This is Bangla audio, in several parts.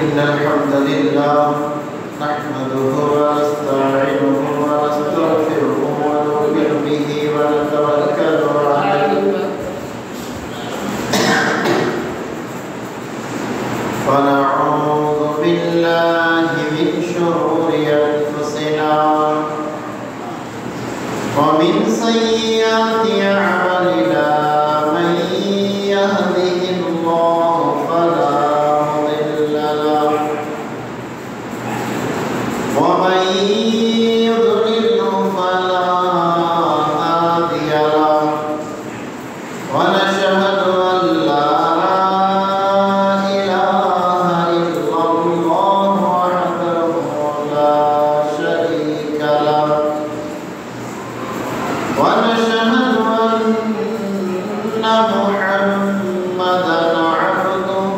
إن الحمد لله نحمده ونستعينه ونستغفره ونؤمن به ونتوكل عليه ونعوذ بالله من شرور أنفسنا ومن سيئات أعمالنا من يهده الله فلا مضل له ومن يضلله فلا هادي له ونشهد أن لا إله إلا الله وحده لا شريك له ونشهد أن محمدا عبده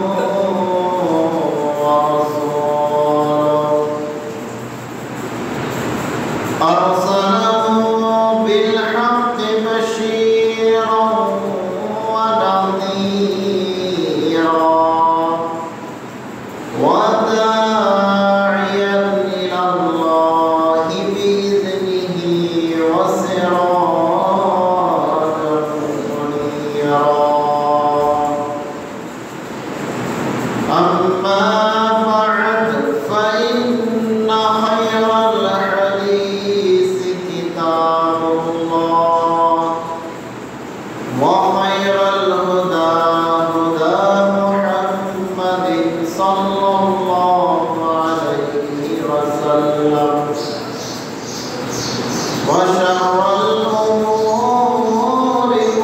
ورسوله أرسله بالحق بشيرا ونذيرا وداعيا إلى الله بإذنه وسراجا منيرا أما بعد فإن خير الحديث كتاب الله وخير الهدى هدى محمد صلى الله عليه وسلم وشر الأمور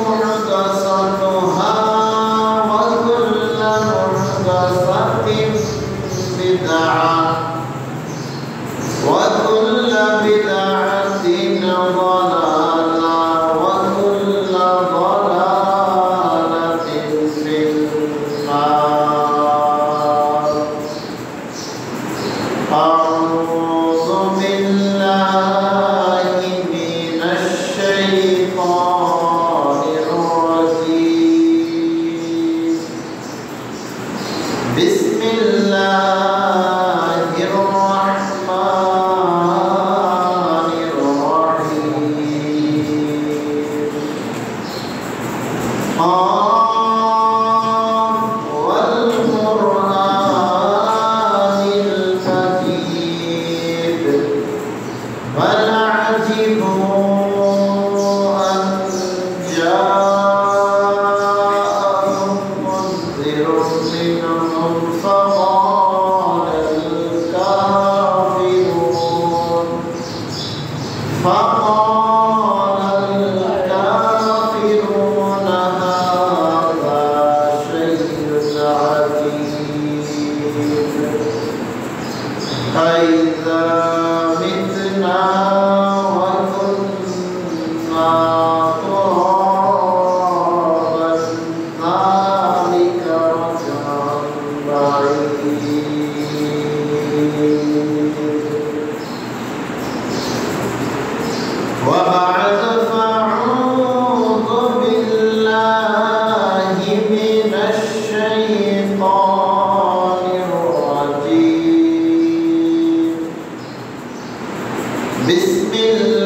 محدثاتها وكل محدثة بدعة وكل بدعة ضلالة وكل ضلالة في النار. أعوذ بالله من الشيطان الرجيم. بسم الله الرحمن الرحيم. قاف والقرآن المجيد بل عجبوا أن جاءهم منذر منهم فقال الكافرون هذا شيء عجيب أإذا متنا وكنا ترابا ذلك رجع بعيد. وبعد فأعوذ بالله من الشيطان الرجيم. بسم الله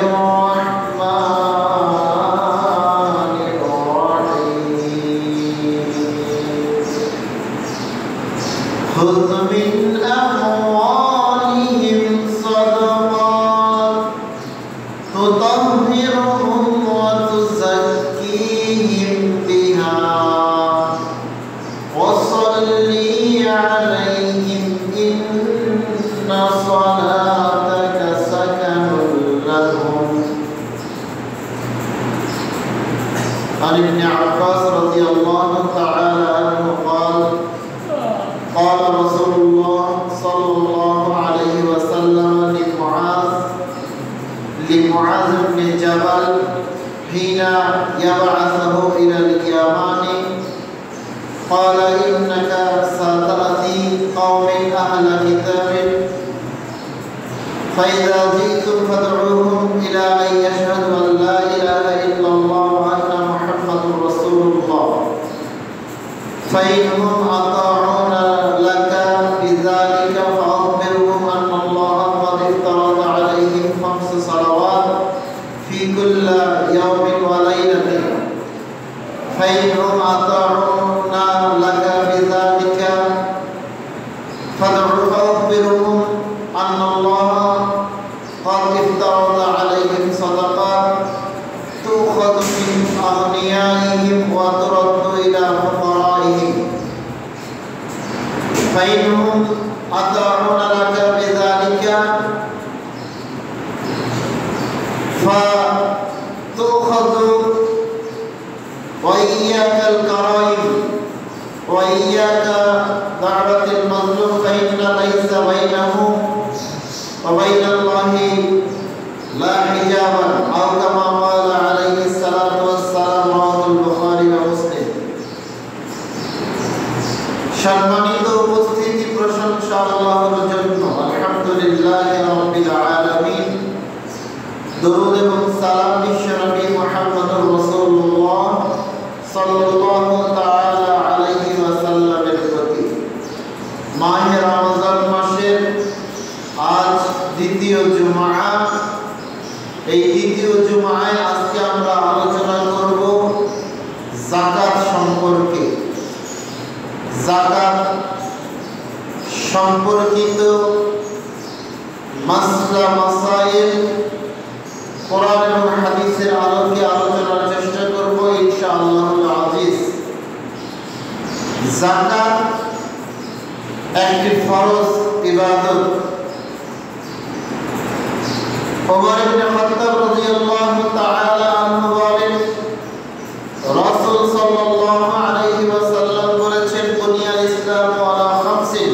الرحمن الرحيم. خذ من أموالهم صدقات تطهرهم وتزكيهم بها وصلي عليهم إن صلاتك سكن لهم. عن ابن عباس رضي الله تعالى عنه قال قال رسول الله صلى الله عليه وسلم لمعاذ بن جبل حين يبعثه إلى اليمن قال إنك ستأتي قوم أهل كتاب فإذا جئتم فادعوهم إلى أن يشهدوا أن لا إله إلا الله وأن محمد رسول الله فإنهم أطاعون لك بذلك فأخبرهم أن الله قد افترض عليهم 5 صلوات في كل يوم وليلة فإنهم أطاعون لك بذلك فأخبرهم أن الله قد افترض عليهم صدقات تؤخذ من أغنيائهم وترد إلى فقرائهم فإنهم أطاعون لك بذلك فتؤخذ وإياك الكرائم وإياك دعوة المظلوم فإن ليس بينه وبين الله لا حجاب أو كما قال عليه الصلاة والسلام رواه البخاري ومسلم সম্মানিত উপস্থিতি প্রশংসা আল্লাহর জন্য আলহামদুলিল্লাহ রাব্বিল আলামিন দরুদ এবং সালাম বিশ্বনবী মুহাম্মদুর রাসূলুল্লাহ সাল্লাল্লাহু তাআলা আলাইহি ওয়াসাল্লামের প্রতি মাহে রমজান মাসের আজ দ্বিতীয় জুমআ এই দ্বিতীয় জুমআয় আজকে আমরা আলোচনা করব যাকাত সম্পর্কে যাকাত সম্পর্কিত মাসলা মাসাইল কোরআন এবং হাদিসের আলোকে আলোচনার চেষ্টা করব ইনশাআল্লাহুল আজিজ যাকাত একটি ফরজ ইবাদত ওমর ইবনে খাত্তাব রাদিয়াল্লাহু তাআলা আনহু বলেন রাসূল সাল্লাল্লাহু আলাইহি ওয়াসাল্লাম বলেছেন বুনিয়াল ইসলামু আলা খামসিন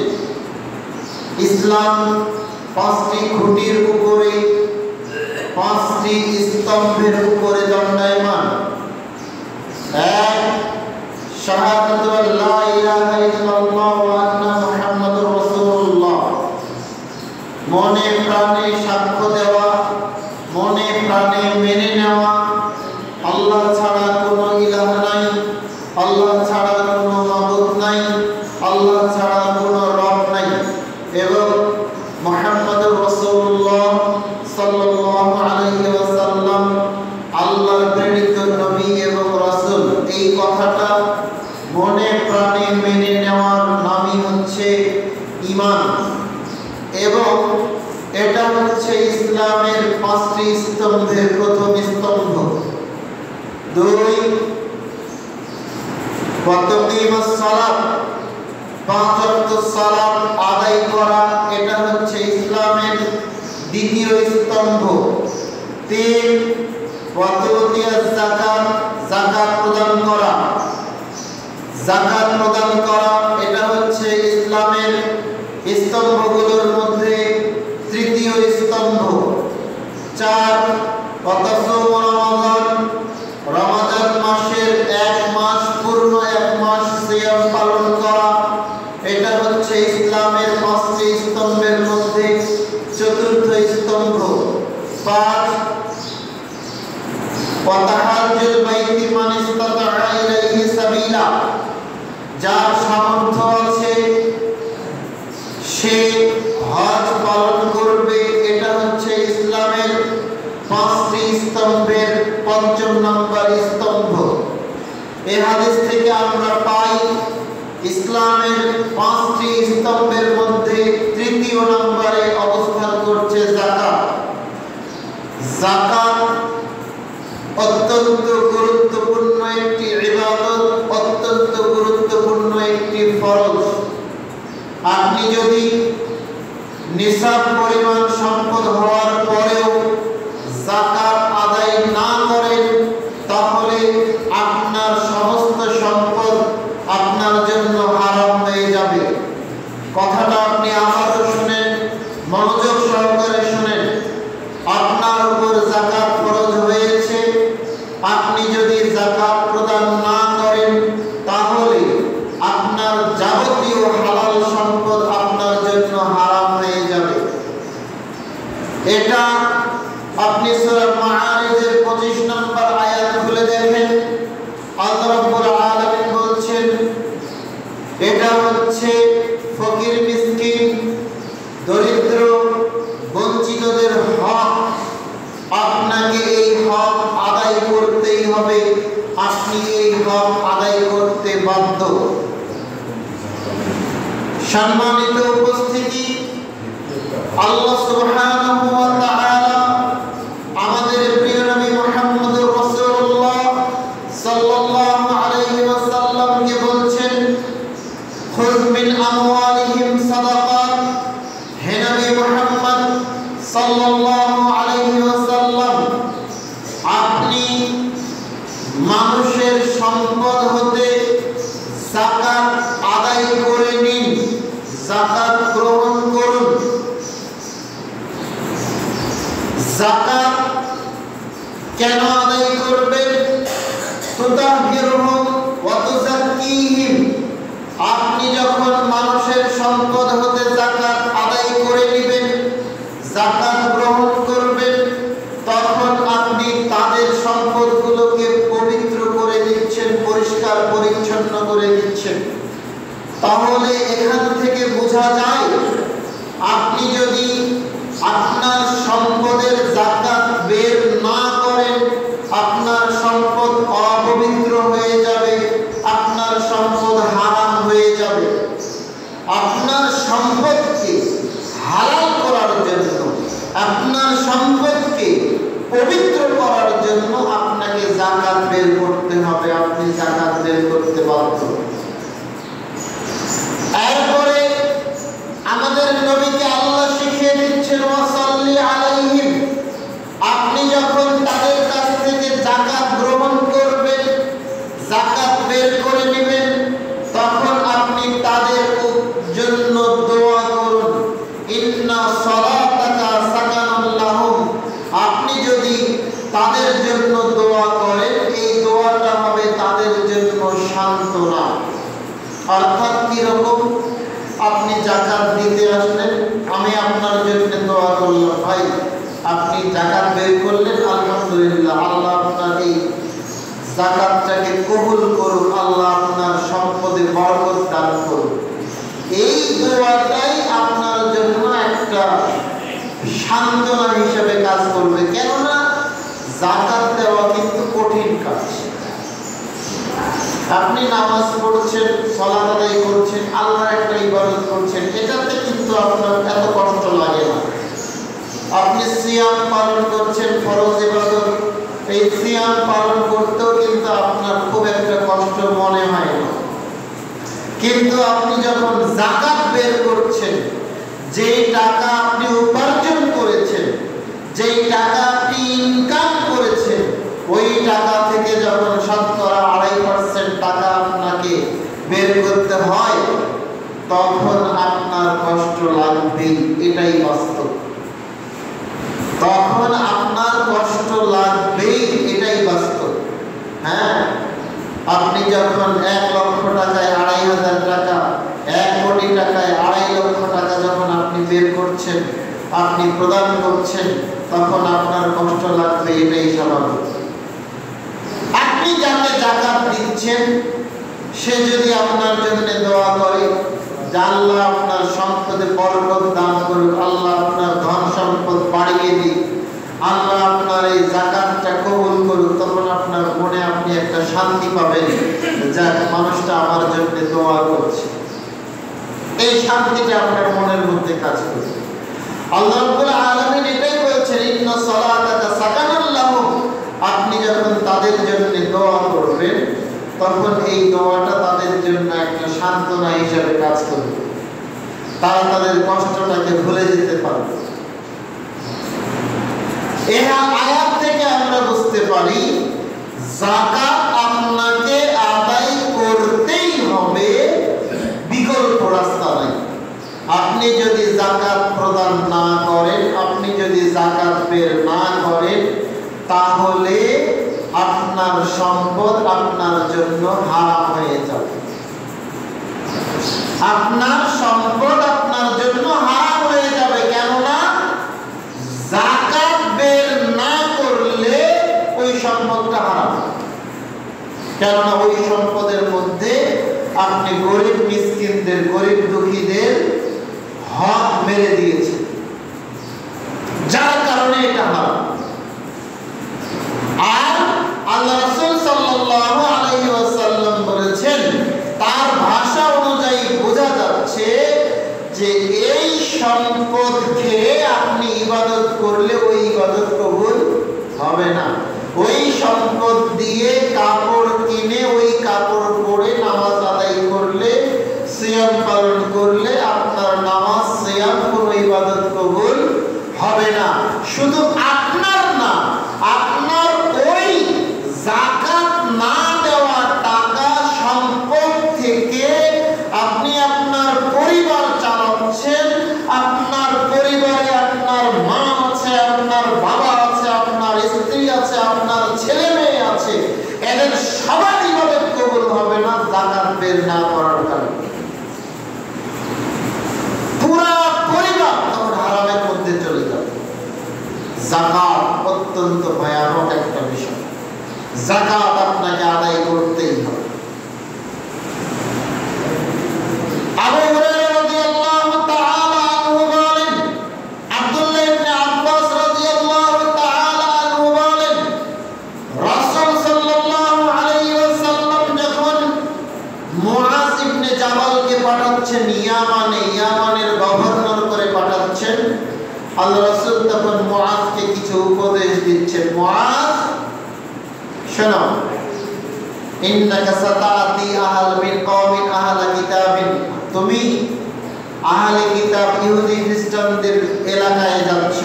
ইসলাম 5টি খুঁটির উপরে 5টি স্তম্ভের উপরে দণ্ডায়মান এক শাহাদাতু লা ইলাহা ইল্লাল্লাহ ওয়া আন্না মুহাম্মাদুর রাসূলুল্লাহ মনে প্রাণে সাক্ষ্য দেওয়া মনে প্রাণে মেনে নেওয়া আল্লাহ ছাড়া কোনো ইলাহ নাই আল্লাহ ছাড়া কোনো মাবুদ নাই আল্লাহ ছাড়া কোনো রব নাই এবং মুহাম্মদুর রাসূলুল্লাহ সাল্লাল্লাহু আলাইহি ওয়াসাল্লাম আল্লাহর প্রেরিত নবী এবং রাসূল এই কথাটা মনে প্রাণে মেনে নেওয়ার নামই হচ্ছে ঈমান এবং এটা হচ্ছে ইসলামের 5টি স্তম্ভের প্রথম স্তম্ভ দুই ওয়াতাকিমাস সালাত 5 ওয়াক্ত সালাত আদায় করা এটা হচ্ছে ইসলামের দ্বিতীয় স্তম্ভ তিন ওয়াতুতিয়াজ যাকাত যাকাত প্রদান করা যাকাত প্রদান করা এটা হচ্ছে ইসলামের স্তম্ভগুলোর মধ্যে তৃতীয় স্তম্ভ চার ওয়াতাসুম রমাদান রমাদান মাসের 1 মাস পূর্ণ 1 মাস সিয়াম পালন করা এটা হচ্ছে ইসলামের 5টি স্তম্ভের মধ্যে চতুর্থ স্তম্ভ পাঁচ ওয়াতাহাজ্জুল বাইতি মান ইসতাতা ইলাইহি সাবিলা যার সামর্থ্য আছে সে হজ পালন করবে এটা হচ্ছে ইসলামের 5টি স্তম্ভের 5ম নম্বর স্তম্ভ এই হাদিস থেকে আমরা পাই ইসলামের 5টি স্তম্ভের মধ্যে তৃতীয় নম্বরে অবস্থান করছে যাকাত যাকাত অত্যন্ত গুরুত্বপূর্ণ একটি ইবাদত অত্যন্ত গুরুত্বপূর্ণ একটি ফরজ আপনি যদি নিসাব পরিমাণ সম্পদ হওয়ার পরেও যাকাত আদায় না করেন তাহলে আপনার সমস্ত সম্পদ আপনার জন্য হারাম হয়ে যাবে কথাটা আপনি আবারও শুনেন মনোযোগ সহকারে শুনেন আপনার উপর যাকাত ফরজ হয়েছে আপনি যদি যাকাত প্রদান না করেন তাহলে আপনার যাবতীয় হালাল সম্পদ আপনার জন্য হারাম হয়ে যাবে এটা আপনি সূরা মাআরিজের 25 নম্বর আয়াত খুলে দেখেন আল্লাহ রাব্বুল আলামিন বলছেন এটা হচ্ছে ফকির মিসকিন দরিদ্র বঞ্চিতদের হক। আপনাকে এই হক আদায় করতেই হবে, আপনি এই হক আদায় করতে বাধ্য। সম্মানিত উপস্থিতি, আল্লাহ সুবহানাহু ওয়া তাআলা আমাদের প্রিয় নবী মুহাম্মদুর রাসূলুল্লাহ সাল্লাল্লাহু আলাইহি ওয়াসাল্লামকে বলছেন, খুয মিন আমওয়ালিহিম সাদাকাত। হে নবী মুহাম্মদ সাল্লাল্লাহু আলাইহি ওয়াসাল্লাম, আপনি মানুষের সম্পদ হতে যাকাত আদায় করে নিন, যাকাত গ্রহণ করুন। যাকাত কেন আদায় করবেন? তুতাহহিরুহুম ওয়া তুযাক্কিহিম। আপনি যখন মানুষের সম্পদ হতে যাকাত আদায় করে নেবেন, যাকাত গ্রহণ করবেন, তখন আপনি তাদের সম্পদগুলোকে পবিত্র করে দিচ্ছেন, পরিষ্কার পরিচ্ছন্ন করে দিচ্ছেন। তাহলে এখান থেকে বোঝা যায়, আপনি যদি আপনার সম্পদের যাকাত বের না করেন, আপনার সম্পদ অপবিত্র হয়ে যাবে, আপনার সম্পদ হারাম হয়ে যাবে। আপনার সম্পদকে হালাল করার জন্য, আপনার সম্পদকে পবিত্র করার জন্য আপনাকে যাকাত বের করতে হবে, আপনি যাকাত বের করতে বাধ্য। এরপরে আমাদের নবীকে আল্লাহ শিখিয়ে দিচ্ছেন, ওয়াসাল্লি আলাইহিম। আপনি যখন তাদের কাছ থেকে যাকাত গ্রহণ করবেন, যাকাত বের করে নেবেন, তখন আপনি তাদের জন্য দোয়া করুন। ইন্না সালাতাকা সাকানুল লাহুম। আপনি যদি তাদের জন্য দোয়া করেন, এই দোয়াটা হবে তাদের জন্য সান্ত্বনা। অর্থাৎ কি রকম? আপনি যাকাত দিতে আসলেন, আমি আপনার জন্য দোয়া করলাম, ভাই আপনি যাকাত বের করলেন, আলহামদুলিল্লাহ, আল্লাহ আপনার এই যাকাতটাকে কবুল করুন, আল্লাহ আপনার সম্পদে বরকত দান করুন। এই দোয়াটাই আপনার জন্য একটা সান্ত্বনা হিসেবে কাজ করবে। কেননা যাকাত দেওয়া কিন্তু কঠিন কাজ। আপনি নামাজ পড়ছেন, সালাত আদায় করছেন, আল্লাহর একটা ইবাদত করছেন, এটাতে কিন্তু আপনার এত কষ্ট লাগে না। আপনি সিয়াম পালন করছেন, ফরজ ইবাদত, এই সিয়াম পালন করতেও কিন্তু আপনার খুব একটা কষ্ট মনে হয় না। কিন্তু আপনি যখন যাকাত বের করছেন, যেই টাকা আপনি উপার্জন করেছেন, যেই টাকা আপনি ইনকাম করেছেন, ওই টাকা থেকে যখন শতকরা 2.5% টাকা আপনাকে বের করতে হয়, তখন আপনার কষ্ট লাগবেই, এটাই বাস্তব। তখন আপনার কষ্ট লাগবেই, এটাই বাস্তব। হ্যাঁ, আপনি যখন 1 লক্ষ টাকায় 2,500 টাকা, 1 কোটি টাকায় 2.5 লক্ষ টাকা যখন আপনি বের করছেন, আপনি প্রদান করছেন, তখন আপনার কষ্ট লাগবে, এটাই স্বাভাবিক। আপনি যাকে যাকাত দিচ্ছেন, সে যদি আপনার জন্য দোয়া করে, আল্লাহ আপনার সম্পদে বরকত দান করুক, আল্লাহ আপনার ধন সম্পদ বাড়িয়ে দিক, আল্লাহ আপনার এই যাকাতটা কবুল করুক, তখন আপনার মনে আপনি একটা শান্তি পাবেন, যাক মানুষটা আমার জন্য দোয়া করছে। এই শান্তিটা আপনার মনের মধ্যে কাজ করবে। আল্লাহ রাব্বুল আলামিন এটাই বলেছেন, ইন্না সালাতাকা সাকানুল লাহুম। আপনি যখন তাদের জন্য দোয়া করবেন, তখন এই দোয়াটা তাদের জন্য একটা সান্ত্বনা হিসেবে কাজ করবে, তারা তাদের কষ্টটাকে ভুলে যেতে পারবে। এই আয়াত থেকে আমরা বুঝতে পারি, যাকাত আপনাকে আদায় করতেই হবে, বিকল্প রাস্তা নাই। আপনি যদি যাকাত প্রদান না করেন, আপনি যদি যাকাত বের না করেন, তাহলে আপনার সম্পদ আপনার জন্য হারাম হয়ে যাবে। আপনার সম্পদ আপনার জন্য হারাম হয়ে যাবে। কেননা যাকাত বের না করলে ওই সম্পদটা হারাম। কেননা ওই সম্পদের মধ্যে আপনি গরিব মিসকিন মিসকিনদের, গরিব দুঃখীদের হক মেরে দিয়েছে, যার কারণে এটা হারাম। আর আল্লাহ রাসূল সাল্লাল্লাহু আলাইহি ওয়াসাল্লাম বলেছেন, তার ভাষা অনুযায়ী বোঝা যাচ্ছে যে এই সম্পদ খেয়ে আপনি ইবাদত করলে ওই ইবাদত কবুল হবে না। ওই সম্পদ দিয়ে কাপড় কিনে ওই কাপড় পরে নামাজ আদায় করলে, সিয়াম পালন করলে আপনার নামাজ, সিয়াম, কোনো ইবাদত কবুল হবে না। শুধু আপনার না, আপনার ওই যাকাত না দেওয়া টাকা সম্পদ থেকে আপনি আপনার পরিবার চালাচ্ছেন। আপনার পরিবারে আপনার মা আছে, আপনার বাবা আছে, আপনার স্ত্রী আছে, আপনার ছেলে মেয়ে আছে, এদের সবার ইবাদত কবুল হবে না যাকাত বের না করার কারণে। পুরা পরিবার তখন হারামের মধ্যে চলে যাবে। যাকাত অত্যন্ত ভয়ানক একটা বিষয়। যাকাত আপনাকে আদায় করতেই হবে। আবু হুরায়রা রাদিয়াল্লাহু তাআলা আনহু বলেন, আব্দুল্লাহ ইবনে আব্বাস রাদিয়াল্লাহু তাআলা আনহু বলেন, রাসূল সাল্লাল্লাহু আলাইহি ওয়াসাল্লাম যখন মুআজ ইবনে জাবালকে পাঠাচ্ছেন ইয়ামানে, ইয়ামানের গভর্নর করে পাঠাচ্ছেন, আল্লাহ রাসূল তখন মুআজকে কিছু উপদেশ দিচ্ছেন। মুআজ, শোনো, ইন্নাকা সাতাতি আহল মিন কওমিন আহলা কিতাবিন, তুমি আহলে কিতাব ইহুদি খ্রিস্টানদের এলাকায় যাচ্ছ,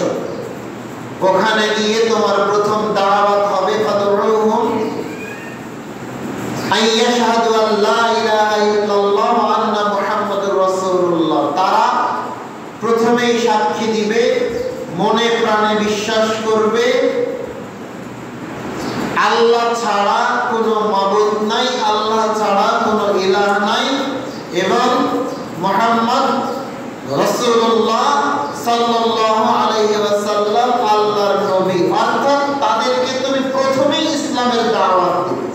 ওখানে গিয়ে তোমার প্রথম দাওয়াত হবে ফাদউহুম আইয়াশহাদু আল্লা ইলাহা ইল্লাল্লাহ ওয়া আন্না মুহাম্মাদুর রাসূলুল্লাহ। তারা প্রথমেই সাক্ষী দিবে, মনে প্রাণে বিশ্বাস করবে আল্লাহ ছাড়া কোনো মাবুদ নাই, আল্লাহ ছাড়া কোনো ইলাহ নাই, এবং মুহাম্মদ রাসূলুল্লাহ সাল্লাল্লাহু আলাইহি ওয়াসাল্লাম আল্লাহর নবী। অর্থাৎ তাদেরকে তুমি প্রথমেই ইসলামের দাওয়াত দিবে।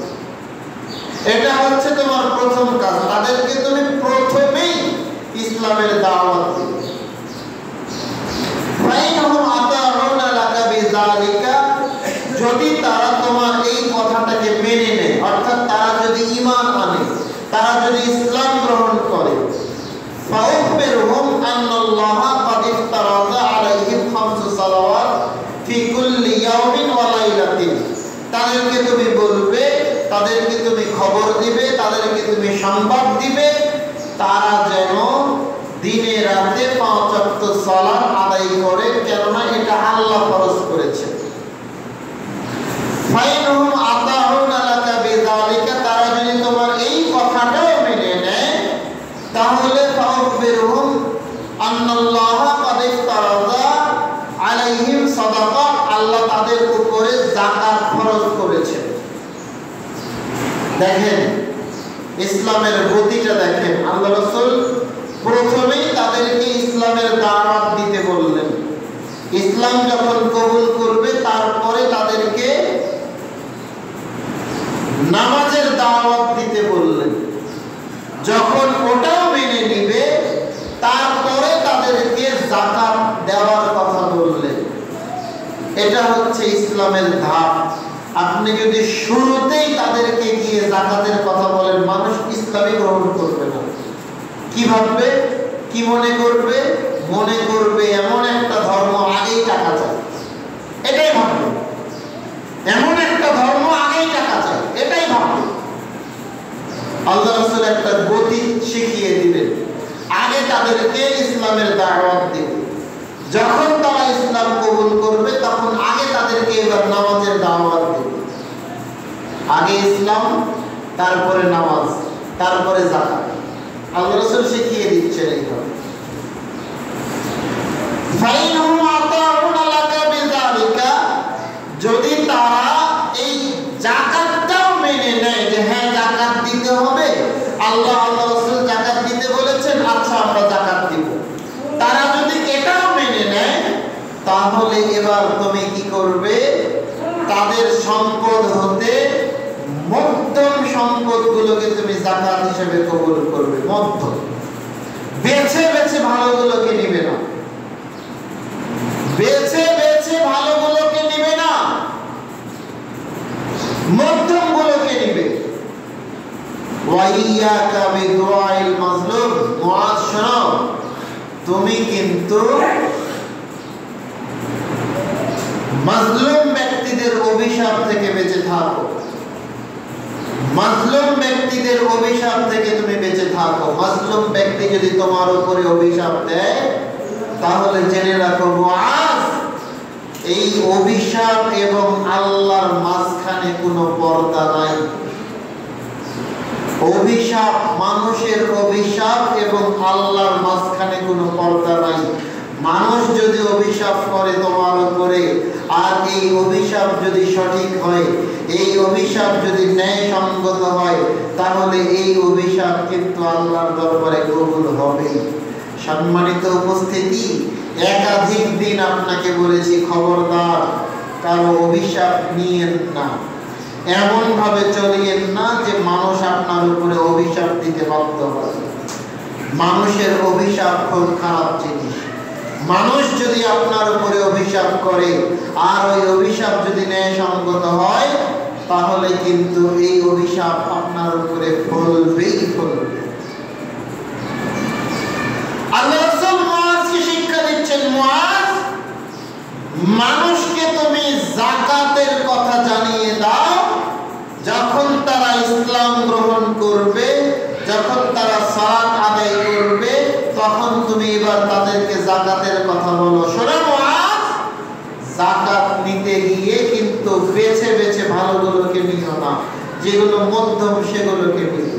এটা হচ্ছে তোমার প্রথম কাজ, তাদেরকে তুমি প্রথমেই ইসলামের দাওয়াত দিবে। ফাইনহুম আতাউনা লাকা বিযালিকা, যদি তারা তোমার এই কথাটাকে মেনে নেয়, অর্থাৎ তারা যদি ঈমান আনে, তারা যদি ইসলাম গ্রহণ করে, ফাউখবিরহুম আন্নাল্লাহা ক্বাদ ইফতারাযা আলাইহিম খামসু সালাওয়াত ফি কুল্লি ইয়াউমিন ওয়া লাইলাতিন, তাদেরকে তুমি বলবে, তাদেরকে তুমি খবর দিবে, তাদেরকে তুমি সংবাদ দিবে, তারা যেন দিনে রাতে 5 ওয়াক্ত সালাত আদায় করে, কেননা এটা আল্লাহ ফরজ করেছেন। ফাইনহুম আতাউনা লাকা বিযালিকা, তারা যদি তোমার এই কথাটাও মেনে নেয়, তাহলে ফাউখবিরহুম আন্নাল্লাহা ক্বাদ ইফতারাযা আলাইহিম সাদাকা, আল্লাহ তাদের উপরে যাকাত ফরজ করেছেন। দেখেন ইসলামের গতিটা দেখেন, আল্লাহ রাসূল প্রথমেই তাদেরকে ইসলামের দাওয়াত দিতে বললেন। ইসলাম যখন কবুল করবে তারপরে তাদেরকে নামাজের দাওয়াত দিতে বললেন। যখন ওটাও মেনে নিবে তারপরে তাদেরকে যাকাত দেওয়ার কথা বললেন। এটা হচ্ছে ইসলামের ধাপ। আপনি যদি শুরুতেই তাদেরকে গিয়ে যাকাতের কথা বলেন, মানুষ ইসলামই গ্রহণ করবে না। কি ভাববে, কি মনে করবে? মনে করবে এমন একটা ধর্ম আগেই টাকা চায়, এটাই ভাববে। এমন একটা ধর্ম আগেই টাকা চায়, এটাই ভাববে। আল্লাহ রাসূল একটা গতি শিখিয়ে দিলেন, আগে তাদেরকে ইসলামের দাওয়াত দিবে। যখন তারা ইসলাম কবুল করবে তখন আগে তাদেরকে এবার নামাজের দাওয়াত দিবে। আগে ইসলাম, তারপরে নামাজ, তারপরে যাকাত। আল্লাহ রাসূল শিখিয়ে দিচ্ছেন এইভাবে। ফাইনহুম আতাউনা লাকা বিযালিকা, যদি তারা এই যাকাতটাও মেনে নেয় যে হ্যাঁ যাকাত দিতে হবে, আল্লাহ রাসূল যাকাত দিতে বলেছেন, আচ্ছা আমরা যাকাত দিব, তারা যদি এটাও মেনে নেয়, তাহলে এবার তুমি কি করবে? তাদের সম্পদ হতে মধ্যম সম্পদগুলোকে তুমি যাকাত হিসেবে কবুল করবে। মধ্যম বেছে বেছে ভালোগুলোকে নিবে না, বেছে বেছে ভালোগুলোকে নিবে না, মধ্যমগুলোকে নিবে। ওয়াইয়াকা বিদুআইল মাজলুম, মুআজ শোনো, তুমি কিন্তু মাজলুম ব্যক্তিদের অভিশাপ থেকে বেঁচে থাকো, মাজলুম ব্যক্তিদের অভিশাপ থেকে তুমি বেঁচে থাকো। মাজলুম ব্যক্তি যদি তোমার উপরে অভিশাপ দেয় তাহলে জেনে রাখো মুআজ, এই অভিশাপ এবং আল্লাহর মাঝখানে কোনো পর্দা নাই। অভিশাপ, মানুষের অভিশাপ এবং আল্লাহর মাঝখানে কোনো পর্দা নাই। মানুষ যদি অভিশাপ করে তোমার উপরে, আর এই অভিশাপ যদি সঠিক হয়, এই অভিশাপ যদি ন্যায়সঙ্গত হয়, তাহলে এই অভিশাপ কিন্তু আল্লাহর দরবারে কবুল হবে। সম্মানিত উপস্থিতি, একাধিক দিন আপনাকে বলেছি, খবরদার কারো অভিশাপ নিয়েন না, এমন ভাবে চলিয়েন না যে মানুষ আপনার উপরে অভিশাপ দিতে বাধ্য হয়। মানুষের অভিশাপ খুব খারাপ জিনিস। মানুষ যদি আপনার উপরে অভিশাপ করে আর ওই অভিশাপ যদি ন্যায়সঙ্গত হয়, তাহলে কিন্তু এই অভিশাপ আপনার উপরে ফলবেই ফলবে। আল্লাহ রাসূল মুআজকে শিক্ষা দিচ্ছেন, মুআজ, মানুষকে তুমি যাকাতের কথা জানিয়ে দাও। যখন তারা ইসলাম গ্রহণ করবে, যখন তারা সালাত আদায় করবে, তখন তুমি এবার তাদেরকে যাকাতের কথা বলো। শোনো মুআজ, যাকাত নিতে গিয়ে কিন্তু বেছে বেছে ভালোগুলোকে নিও না, যেগুলো মধ্যম সেগুলোকে নিও।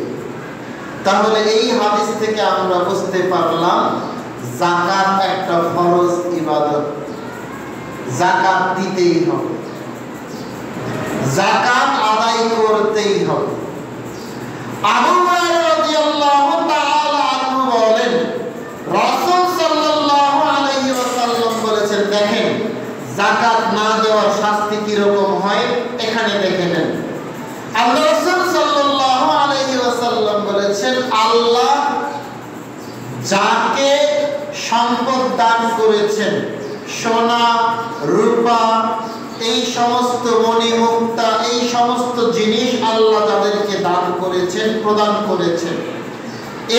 তাহলে এই হাদিস থেকে আমরা বুঝতে পারলাম যাকাত একটা ফরজ ইবাদত, যাকাত দিতেই হবে, যাকাত আদায় করতেই হবে। আবু হুরায়রা রাদিয়াল্লাহু তাআলা আনহু বলেন, রাসূল সাল্লাল্লাহু আলাইহি ওয়াসাল্লাম বলেছেন, দেখেন যাকাত না দেওয়ার শাস্তি কি রকম হয়, এখানে দেখে নেন। আল্লাহ রাসূল সাল্লাল্লাহু আলাইহি ওয়াসাল্লাম বলেছেন, আল্লাহ যাকে সম্পদ দান করেছেন, সোনা রূপা, এই সমস্ত মণিমুক্তা, এই সমস্ত জিনিস আল্লাহ যাদেরকে দান করেছেন, প্রদান করেছেন,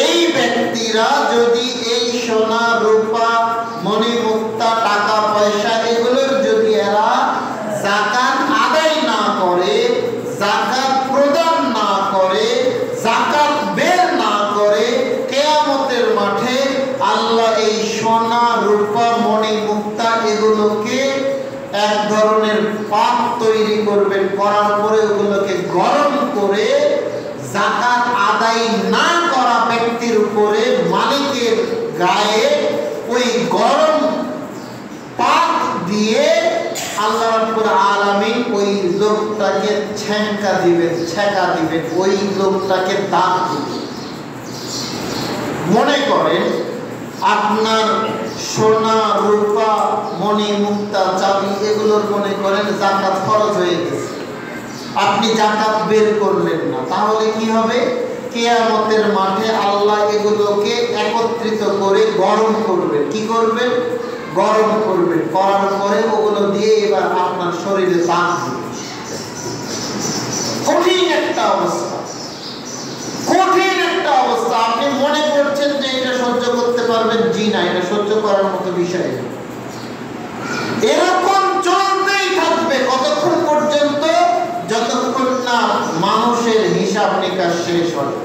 এই ব্যক্তিরা যদি এই সোনা রূপা মণিমুক্তা টাকা পয়সা এগুলোর যদি এরা যাকাত আদায় না করে, যাকাত প্রদান না করে, যাকাত বের না করে, কিয়ামতের মাঠে আল্লাহ এই সোনা রূপা মণিমুক্তা এগুলোকে এক ধরনের পাত তৈরি করবেন, করার পরে ওগুলোকে গরম করে যাকাত আদায় না করা ব্যক্তির উপরে, মালিকের গায়ে ওই গরম পাত দিয়ে আল্লাহ রাব্বুল আলামিন ওই লোকটাকে ছেঁকা দিবেন, ওই লোকটাকে দান দিবেন। মনে করেন আপনার সোনা রূপা মণি মুক্তা চাবি এগুলোর মনে করেন যাকাত খরচ হয়ে গেছে, আপনি যাকাত বের করলেন না, তাহলে কি হবে? কিয়ামতের মাঠে আল্লাহ এগুলোকে একত্রিত করে গরম করবেন। কি করবেন? গরম করবেন, করার পরে ওগুলো দিয়ে এবার আপনার শরীরে দান দিবেন। কঠিন একটা অবস্থা, কঠিন একটা অবস্থা। আপনি মনে করছেন যে এটা সহ্য করতে পারবেন, জি না, এটা সহ্য করার মতো বিষয় না। এরকম চলতেই থাকবে কতক্ষণ পর্যন্ত? যতক্ষণ না মানুষের হিসাব নিকাশ শেষ হয়।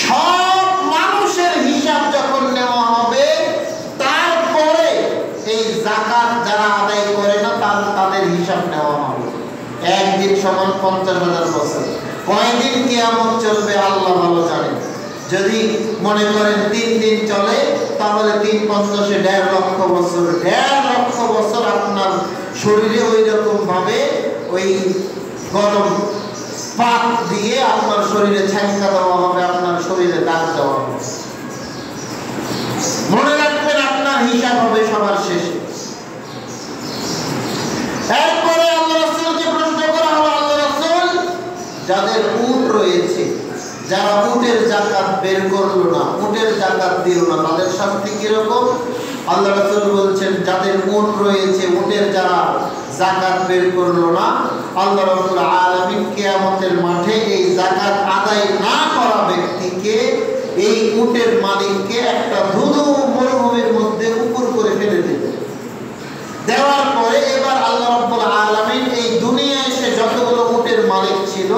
সব মানুষের হিসাব যখন নেওয়া হবে, তারপরে এই যাকাত যারা আদায় করে না তাদের হিসাব নেওয়া হবে। একদিন সমান 50,000 বছর। কয়দিন কিয়ামত চলবে আল্লাহ ভালো জানেন। যদি মনে করেন 3 দিন চলে, তাহলে 3 50 1.5 লক্ষ বছর। 1.5 লক্ষ বছর আপনার শরীরে ওই রকম ভাবে ওই গরম পাত দিয়ে আপনার শরীরে ছেঁকা দেওয়া হবে, আপনার শরীরে দাগ দেওয়া হবে। মনে রাখবেন আপনার হিসাব হবে সবার শেষে। এরপরে আল্লাহ রাসূলকে প্রশ্ন করা হলো, আল্লাহ রাসূল, যাদের উট রয়েছে, যারা উটে উটের যাকাত বের করলো না, উটের যাকাত দিল না, তাদের শাস্তি কিরকম? আল্লাহ রাসূল বলছেন, যাদের উট রয়েছে, উটের যারা যাকাত বের করলো না, আল্লাহ রাব্বুল আলামিন কিয়ামতের মাঠে এই যাকাত আদায় না করা ব্যক্তিকে, এই উটের মালিককে একটা ধুধু মরুভূমির মধ্যে উপর করে ফেলে দেবে। দেওয়ার পরে এবার আল্লাহ রাব্বুল আলামিন এই দুনিয়ায় এসে যতগুলো উটের মালিক ছিল,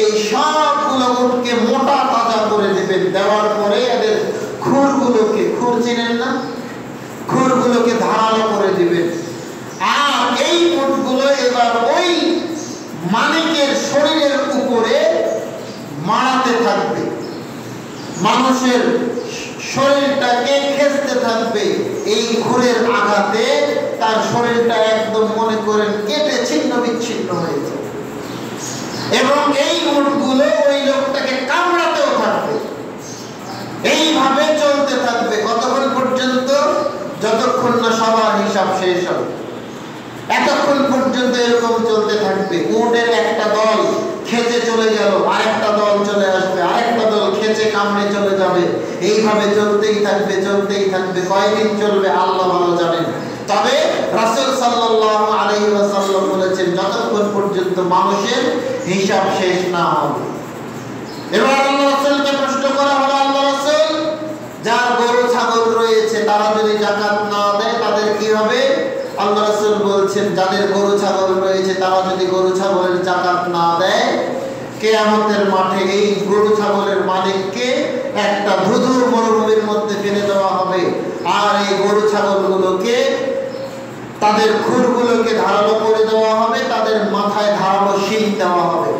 এই সবগুলো উটকে মোটা তাজা করে দেবেন। দেওয়ার পরে এদের খুরগুলোকে, খুর চিনেন না, খুরগুলোকে ধারালো করে দিবেন। আর এই উটগুলো এবার ওই মালিকের শরীরের উপরে মারাতে থাকবে, মানুষের শরীরটাকে খেঁচতে থাকবে। এই খুরের আঘাতে তার শরীরটা একদম মনে করেন কেটে ছিন্ন বিচ্ছিন্ন হয়ে যাবে, এবং এই উটগুলো ওই লোকটাকে কামড়াতেও থাকবে। এইভাবে চলতে থাকবে কতক্ষণ পর্যন্ত? যতক্ষণ না সবার হিসাব শেষ হবে, এতক্ষণ পর্যন্ত এরকম চলতে থাকবে। উটের একটা দল খেচে চলে গেল, আরেকটা দল চলে আসবে, আরেকটা দল খেচে কামড়ে চলে যাবে। এইভাবে চলতেই থাকবে, চলতেই থাকবে। কয়দিন চলবে আল্লাহ ভালো জানেন। তবে রাসূল সাল্লাল্লাহু আলাইহি ওয়াসাল্লাম বলেছেন, যতক্ষণ পর্যন্ত মানুষের হিসাব শেষ না হবে। এবার আল্লাহ রাসূলকে প্রশ্ন করা হলো, আল্লাহ রাসূল, যার গরু ছাগল রয়েছে তারা যদি যাকাত না দেয় তাদের কি হবে? আল্লাহ রাসূল বলছেন, যাদের গরু ছাগল রয়েছে তারা যদি গরু ছাগলের যাকাত না দেয়, কিয়ামতের মাঠে এই গরু ছাগলের মালিককে একটা ধুধু মরুভূমির মধ্যে ফেলে দেওয়া হবে। আর এই গরু ছাগলগুলোকে, তাদের খুরগুলোকে ধারালো করে দেওয়া হবে, তাদের মাথায় ধারালো শিং দেওয়া হবে।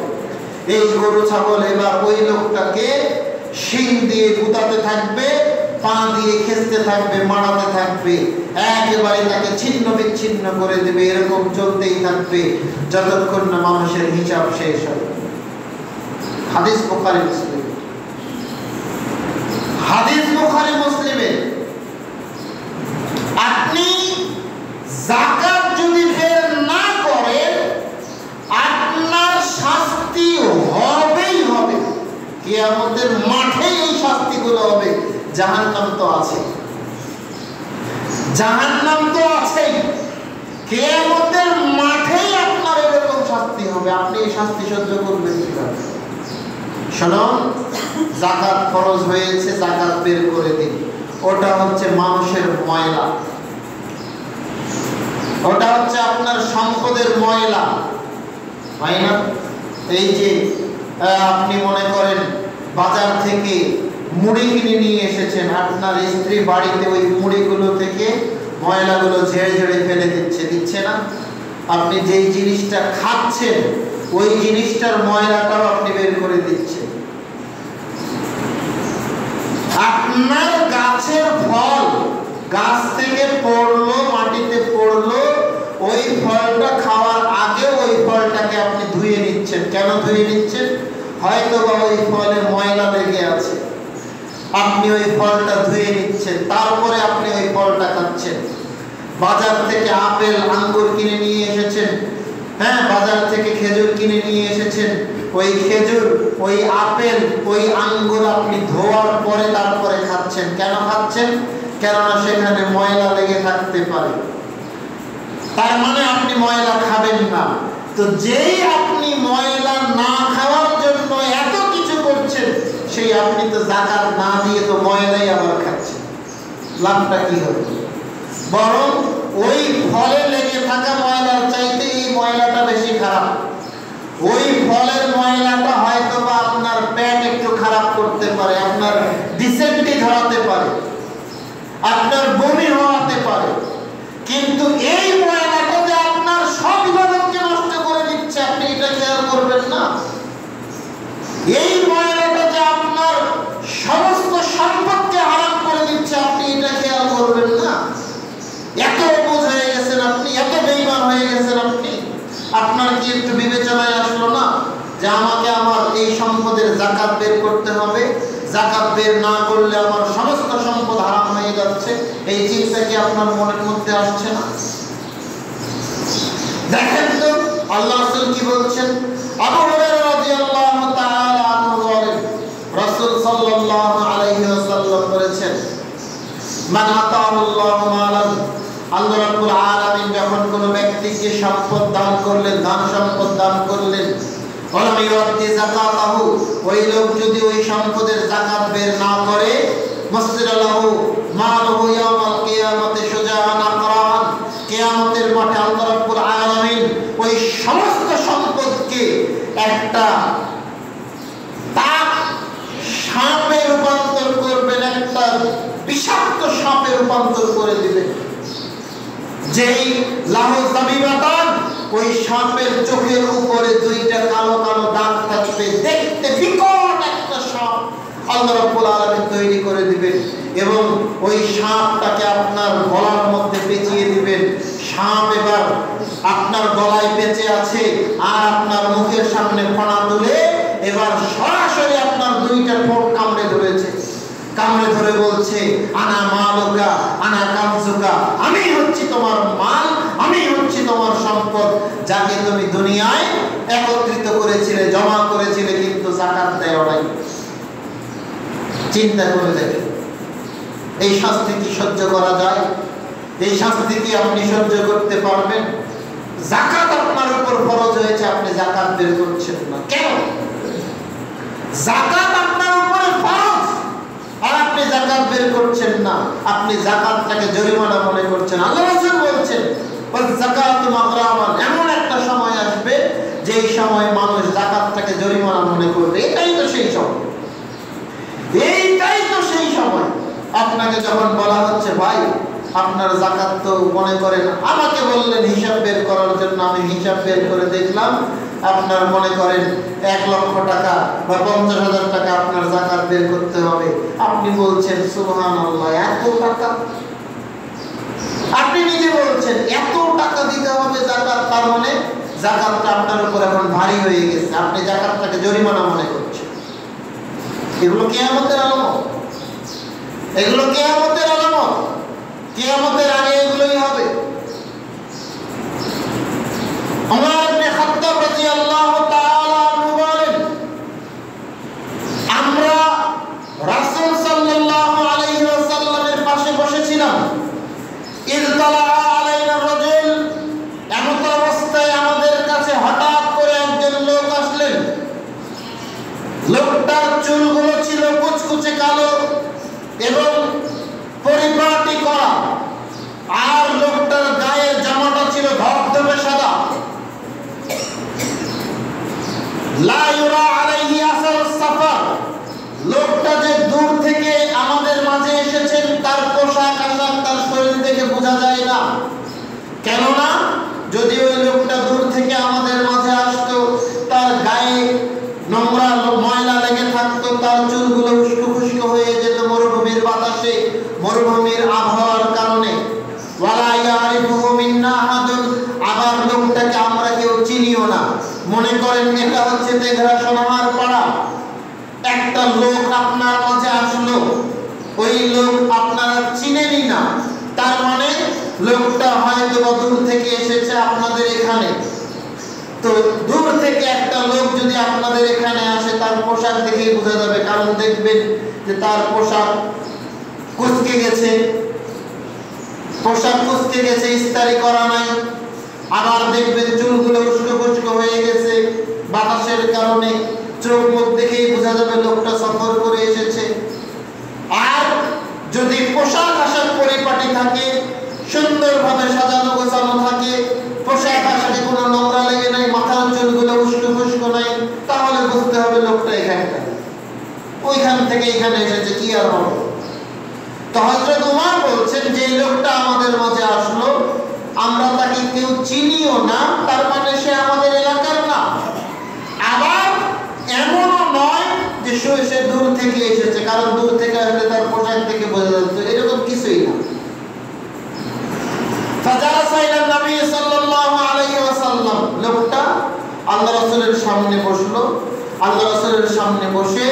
এই গরু ছাগল এবার ওই লোকটাকে শিং দিয়ে গুতাতে থাকবে, পা দিয়ে খেঁচতে থাকবে, মারাতে থাকবে, একেবারে তাকে ছিন্ন বিচ্ছিন্ন করে দেবে। এরকম চলতেই থাকবে যতক্ষণ না মানুষের হিসাব শেষ হবে। হাদিস বুখারী মুসলিম, হাদিস বুখারী মুসলিমে। আপনি যাকাত যদি বের না করেন, আপনার শাস্তি হবেই হবে। কিয়ামতের মাঠে এই শাস্তিগুলো হবে। জাহান্নাম তো আছে, জাহান্নাম তো আছেই, কিয়ামতের মাঠেই আপনার এরকম শাস্তি হবে। আপনি এই শাস্তি সহ্য করবেন কিভাবে? শুনুন, যাকাত ফরজ হয়েছে, যাকাত বের করে দিন। ওটা হচ্ছে মানুষের ময়লা, ওটা হচ্ছে আপনার সম্পদের ময়লা, হয় না? এই যে আপনি মনে করেন বাজার থেকে মুড়ি কিনে নিয়ে এসেছেন, আপনার স্ত্রী বাড়িতে ওই মুড়িগুলো থেকে ময়লাগুলো ঝেড়ে ঝেড়ে ফেলে দিচ্ছে, দিচ্ছে না? আপনি যেই জিনিসটা খাচ্ছেন ওই জিনিসটার ময়লাটাও আপনি বের করে দিচ্ছেন। আপনার গাছের ফল গাছ থেকে পড়লো, মাটিতে পড়লো, ওই ফলটা খাওয়ার আগে ওই ফলটাকে আপনি ধুয়ে নিচ্ছেন। কেন ধুয়ে নিচ্ছেন? হয়তো বা ওই ফলে ময়লা লেগে আছে, আপনি ওই ফলটা ধুয়ে নিচ্ছেন, তারপরে আপনি ওই ফলটা খাচ্ছেন। বাজার থেকে আপেল আঙ্গুর কিনে নিয়ে এসেছেন, হ্যাঁ, বাজার থেকে খেজুর কিনে নিয়ে এসেছেন, ওই খেজুর, ওই আপেল, ওই আঙ্গুর আপনি ধোয়ার পরে তারপরে খাচ্ছেন। কেন খাচ্ছেন? কেননা সেখানে ময়লা লেগে থাকতে পারে। তার মানে আপনি ময়লা খাবেন না। তো যেই আপনি ময়লা না খাওয়ার জন্য এত কিছু করছেন, সেই আপনি তো যাকাত না দিয়ে তো ময়লাই আবার খাচ্ছেন। লাভটা কি হবে? বরং ওই ফলে লেগে থাকা ময়লার চাইতে এই ময়লাটা বেশি খারাপ। ওই ফলের ময়লাটা হয়তো বা আপনার পেট একটু খারাপ করতে পারে, আপনার ডিসেন্ট্রি ধরাতে পারে, আপনার বমি হওয়াতে পারে, কিন্তু এই ময়লাটা যে আপনার সব ইবাদতকে নষ্ট করে দিচ্ছে, আপনি এটা খেয়াল করবেন না। এই ময়লাটা যে আপনার সমস্ত সম্পদকে হারাম করে দিচ্ছে, আপনি এটা খেয়াল করবেন না। এত বোঝ হয়ে গেছেন আপনি, এত বেঈমান হয়ে গেছেন আপনি। আপনার কি একটু বিবেচনায় আসলো না যে আমাকে আমার এই সম্পদের যাকাত বের করতে হবে, যাকাত বের না করলে আমার সমস্ত সম্পদ হারাম হয়ে যাচ্ছে? এই চিন্তা কি আপনার মনের মধ্যে আসছে না? দেখেন তো আল্লাহ রাসূল কি বলছেন। আবু হুরায়রা রাদিয়াল্লাহু তাআলা আনহু বলেন, রাসূল সাল্লাল্লাহু আলাইহি ওয়াসাল্লাম বলেছেন, মান আতাআল্লাহু মালান, আল্লাহ রাব্বুল আলামিন যখন কোনো ব্যক্তিকে সম্পদ দান করলেন, ধন সম্পদ দান করলেন, ওয়ালাম ইউতি যাকাতাহু, ওই লোক যদি ওই সম্পদের যাকাত বের না করে, মুসরিলাহু মালুহু ইয়াউমাল কিয়ামাতি শুজাআন আকরান, কিয়ামতের মাঠে আল্লাহ রাব্বুল আলামিন ওই সমস্ত সম্পদকে একটা সাপে রূপান্তর করবেন, একটা বিষাক্ত সাপে রূপান্তর করে দিবেন। যেই লাহু যাবিবাতান, ওই সাপের চোখের উপরে দুইটা কালো কালো দাগ থাকবে, দেখতে বিকট একটা সাপ আল্লাহ রাব্বুল আলামিন তৈরি করে দিবেন এবং ওই সাপটাকে আপনার গলার মধ্যে পেঁচিয়ে দিবেন। সাপ এবার আপনার গলায় পেঁচে আছে আর আপনার মুখের সামনে ফণা তুলে এবার সরাসরি আপনার দুইটা ঠোঁট কামড়ে ধরেছে, কামড়ে ধরে বলছে, আনা মালুকা আনা কানজুকা, আমি হচ্ছি তোমার মাল, আমি হচ্ছি তোমার সম্পদ, যাকে তুমি দুনিয়ায় একত্রিত করেছিলে, জমা করেছিলে, কিন্তু যাকাত দেও নাই। চিন্তা করে দেখেন, এই শাস্তি কি সহ্য করা যায়? এই শাস্তি কি আপনি সহ্য করতে পারবেন? যাকাত আপনার উপর ফরজ হয়েছে, আপনি যাকাত বের করছেন না কেন? যাকাত আপনার উপরে ফরজ আর আপনি যাকাত বের করছেন না, আপনি যাকাতটাকে জরিমানা মনে করছেন। আল্লাহ রাসূল বলছেন, ওয়াল যাকাতু মাগরামান, এমন একটা সময় আসবে যেই সময় মানুষ যাকাতটাকে জরিমানা মনে করবে। এটাই তো সেই সময়, এইটাই তো সেই সময়। আপনাকে যখন বলা হচ্ছে, ভাই আপনার যাকাত তো মনে করেন, আমাকে বললেন হিসাব বের করার জন্য, আমি হিসাব বের করে দেখলাম আপনার মনে করেন 1 লক্ষ টাকা বা 50,000 টাকা আপনার যাকাত বের করতে হবে। আপনি বলছেন সুবহানাল্লাহ, এত টাকা? আপনি নিজে বলছেন এত টাকা দিতে হবে যাকাত, তার মানে যাকাতটা আপনার উপর এখন ভারী হয়ে গেছে, আপনি যাকাতটাকে জরিমানা মনে করছেন। এগুলো কিয়ামতের আলামত, এগুলো কিয়ামতের আলামত। কিয়ামতের আগে এগুলোই হবে। ওমর ইবনে খাত্তাব রাদিয়াল্লাহু তাআলা আনহু বলেন, আমরা রাসূল সাল্লাল্লাহু আলাইহি ওয়াসাল্লামের পাশে বসেছিলাম, ইযতালা আলাইনা রাজুল, এমন অবস্থায় আমাদের কাছে হঠাৎ করে একজন লোক আসলেন। লোকটার চুলগুলো ছিল কুচকুচে কালো এবং পরিপাটি করা, আর লোকটার গায়ের জামাটা ছিল ধবধবে সাদা। লা ইউরা আলাইহি আসারুস সাফার, লোকটা যে দূর থেকে আমাদের মাঝে এসেছেন তার পোশাক আশাক, তার শরীর দেখে বোঝা যায় না। কেননা যদি ওই লোকটা দূর থেকে আমাদের মাঝে আসতো, তার গায়ে নোংরা ময়লা লেগে থাকতো, তার চুলগুলো উস্কো খুস্কো হয়ে যেত মরুভূমির বাতাসে, মরুভূমির আবহাওয়ার কারণে। ওয়ালা ইয়ারিফুহু মিন্না আহাদুন, আবার লোকটাকে আমরা কেউ চিনিও না, মনে করেন এটা হচ্ছে তেঘরা সোনামার পাড়া। একটা লোক আপনার মাঝে আসলো, ওই লোক আপনারা চিনেনই না, তার মানে লোকটা হয়তো দূর থেকে এসেছে আপনাদের এখানে। তো দূর থেকে একটা লোক যদি আপনাদের এখানে আসে, তার পোশাক দেখেই বোঝা যাবে, কারণ দেখবেন যে তার পোশাক কুচকে গেছে, পোশাক কুচকে গেছে, ইস্তারি করা নাই। আবার দেখবেন চুলগুলো উস্কো খুস্কো হয়ে গেছে বাতাসের কারণে, চোখ মুখ দেখেই বোঝা যাবে লোকটা সফর করে এসেছে। আর যদি পোশাক আশাক পরিপাটি থাকে, সুন্দরভাবে সাজানো গোছানো থাকে, পোশাক আশাকে কোনো নোংরা লেগে নাই, মাথার চুলগুলো উস্কো খুস্কো নাই, তাহলে বুঝতে হবে লোকটা এখানকার, ওইখান থেকে এখানে এসেছে, কি আর হবে। তো হযরত ওমর বলছেন, যে লোকটা আমাদের মাঝে আসলো, আমরা তাকে কেউ চিনিও না, তার মানে সে আমাদের এলাকার না। আবার এমনও নয় যে সে দূর থেকে এসেছে, কারণ দূর থেকে আসলে তার পোশাক থেকে বোঝা যাচ্ছে, এরকম কিছুই না। ফাজালাসা ইলা নবী সাল্লাল্লাহু আলাইহি ওয়াসাল্লাম, লোকটা আল্লাহ রাসূলের সামনে বসলো। আল্লাহ রাসূলের সামনে বসে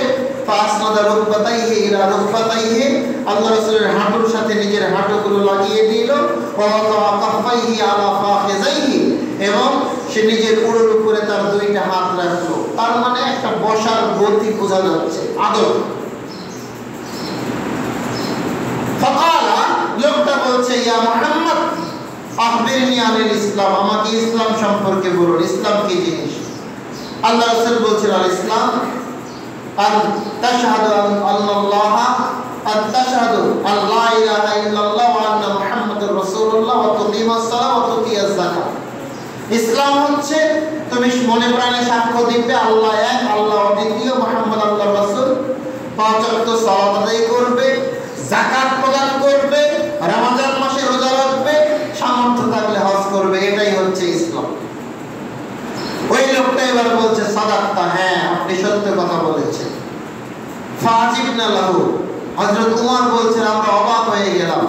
ফাসনাদা রুকবাতাইহি ইলা রুকবাতাইহি, আল্লাহ রাসূলের হাঁটুর সাথে নিজের হাঁটুগুলো লাগিয়ে দিল। ওয়া ওয়াকা কাফাইহি আলা ফাখিযাইহি, এবং সে নিজের উড়োর উপরে তার দুইটা হাত রাখলো। তার মানে একটা বসার গতি বোঝা যাচ্ছে, আদর। ইয়া মুহাম্মদ আখবিরনি আনিল ইসলাম, আমাকে ইসলাম সম্পর্কে বলুন, ইসলাম কি জিনিস? আল্লাহ রাসূল বলছেন, আল ইসলাম আন তাশহাদু আল্লাল্লাহ আন তাশহাদু আল্লা ইলাহা ইল্লাল্লাহ ওয়া আন্না মুহাম্মাদুর রাসূলুল্লাহ ওয়া তুকিমাস সালাহ ওয়া তুতিয়াজ যাকাত। ইসলাম হচ্ছে তুমি মনে প্রাণে সাক্ষ্য দিবে আল্লাহ এক, আল্লাহ অদ্বিতীয়, মুহাম্মদ আল্লাহর রাসূল, পাঁচ ওয়াক্ত সালাত আদায় করবে, যাকাত প্রদান করবে, রমজান মাসে রোজা রাখবে, সামর্থ্য থাকলে হজ করবে, এটাই হচ্ছে ইসলাম। ওই লোকটা এবার বলছে সাদাক্তা, হ্যাঁ আপনি সত্য কথা বলেছেন। ফাজিবনা লাহু, হযরত ওমর বলছেন আমরা অবাক হয়ে গেলাম।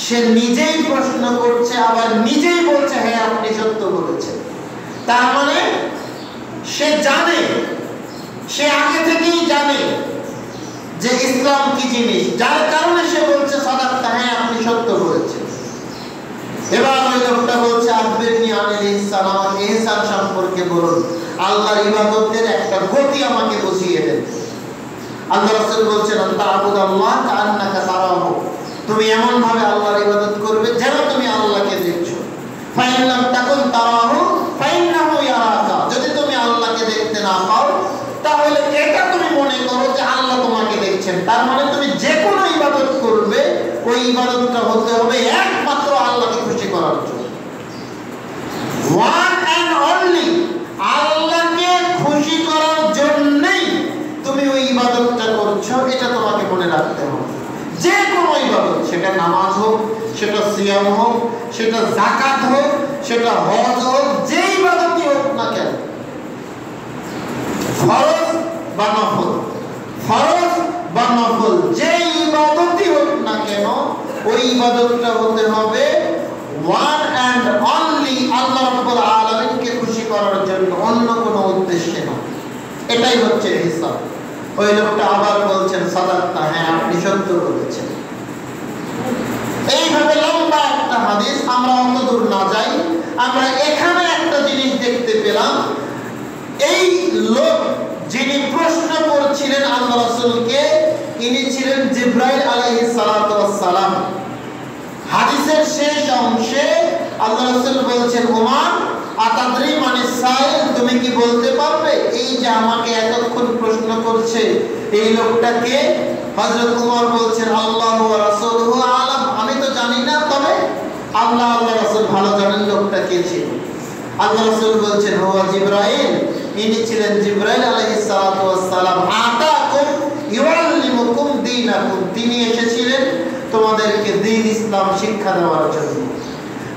সে নিজেই প্রশ্ন করছে আবার নিজেই বলছে হ্যাঁ আপনি সত্য বলেছেন। তার মানে সে জানে, সে আগে থেকেই জানে যে ইসলাম কি জিনিস, যার কারণে সে বলছে সাদাক্তা, হ্যাঁ আপনি সত্য বলেছেন। এবার ওই লোকটা বলছে আখবিরনি আনিল ইহসান, আমাকে ইহসান সম্পর্কে বলুন, আল্লাহর ইবাদতের একটা গতি আমাকে বুঝিয়ে দেন। আল্লাহ রাসূল বলছেন আনতা আবুদাল্লাহ কাআন্নাকা তারাহু, তুমি এমন ভাবে আল্লাহর ইবাদত করবে যেন তুমি আল্লাহকে দেখছো। ফাইন লাম তাকুন তারাহু ফাইন্নাহু ইয়ারাকা, যদি তুমি আল্লাহকে দেখতে না পাও তাহলে এটা তুমি মনে করো যে আল্লাহ তোমাকে দেখছেন। তার মানে তুমি যে কোনো ইবাদত করবে ওই ইবাদতটা হতে হবে একমাত্র আল্লাহকে খুশি করার জন্য, ওয়ান এন্ড অনলি আল্লাহকে খুশি করার জন্যই তুমি ওই ইবাদতটা করছো, এটা তোমাকে মনে রাখতে হবে। যে কোনো ইবাদত, সেটা নামাজ হোক, সেটা সিয়াম হোক, সেটা যাকাত হোক, সেটা হজ হোক, যে ইবাদতই হোক না কেন, ফরজ বা নফল, ফরজ বা নফল, যে ইবাদতই হোক না কেন ওই ইবাদতটা হতে হবে ওয়ান এন্ড অনলি আল্লাহ রাব্বুল আলামিনকে খুশি করার জন্য, অন্য কোনো উদ্দেশ্যে না। এটাই হচ্ছে হিসাব। ওই লোকটা আবার বলছেন সাদাক্তা, হ্যাঁ আপনি সত্য বলেছেন। এইভাবে লম্বা একটা হাদিস, আমরা অত দূর না যাই, আমরা এখানে একটা জিনিস দেখতে পেলাম। এই লোক যিনি প্রশ্ন করছিলেন আল্লাহ রাসূলকে, ইনি ছিলেন জিবরাইল আলাইহিস সালাতু ওয়াস সালাম। হাদিসের শেষ অংশে আল্লাহ রাসূল বলছেন ওমর আতাদরি মানিস সাইল, তুমি কি বলতে পারবে এই যে আমাকে এতক্ষণ প্রশ্ন করছে এই লোকটাকে? হযরত ওমর বলছেন আল্লাহু ওয়া রাসূলুহু আলাম, আমি তো জানি না, তবে আল্লাহ আল্লাহ রাসূল ভালো জানেন লোকটা কে ছিল। আল্লাহ রাসূল বলছেন হুয়া জিবরাইল, ইনি ছিলেন জিবরাইল আলাইহিস সালাতু ওয়াস সালাম, আতাকুম ইউআল্লিমুকুম দীনাকুম, তিনি এসেছিলেন তোমাদেরকে দ্বীন ইসলাম শিক্ষা দেওয়ার জন্য।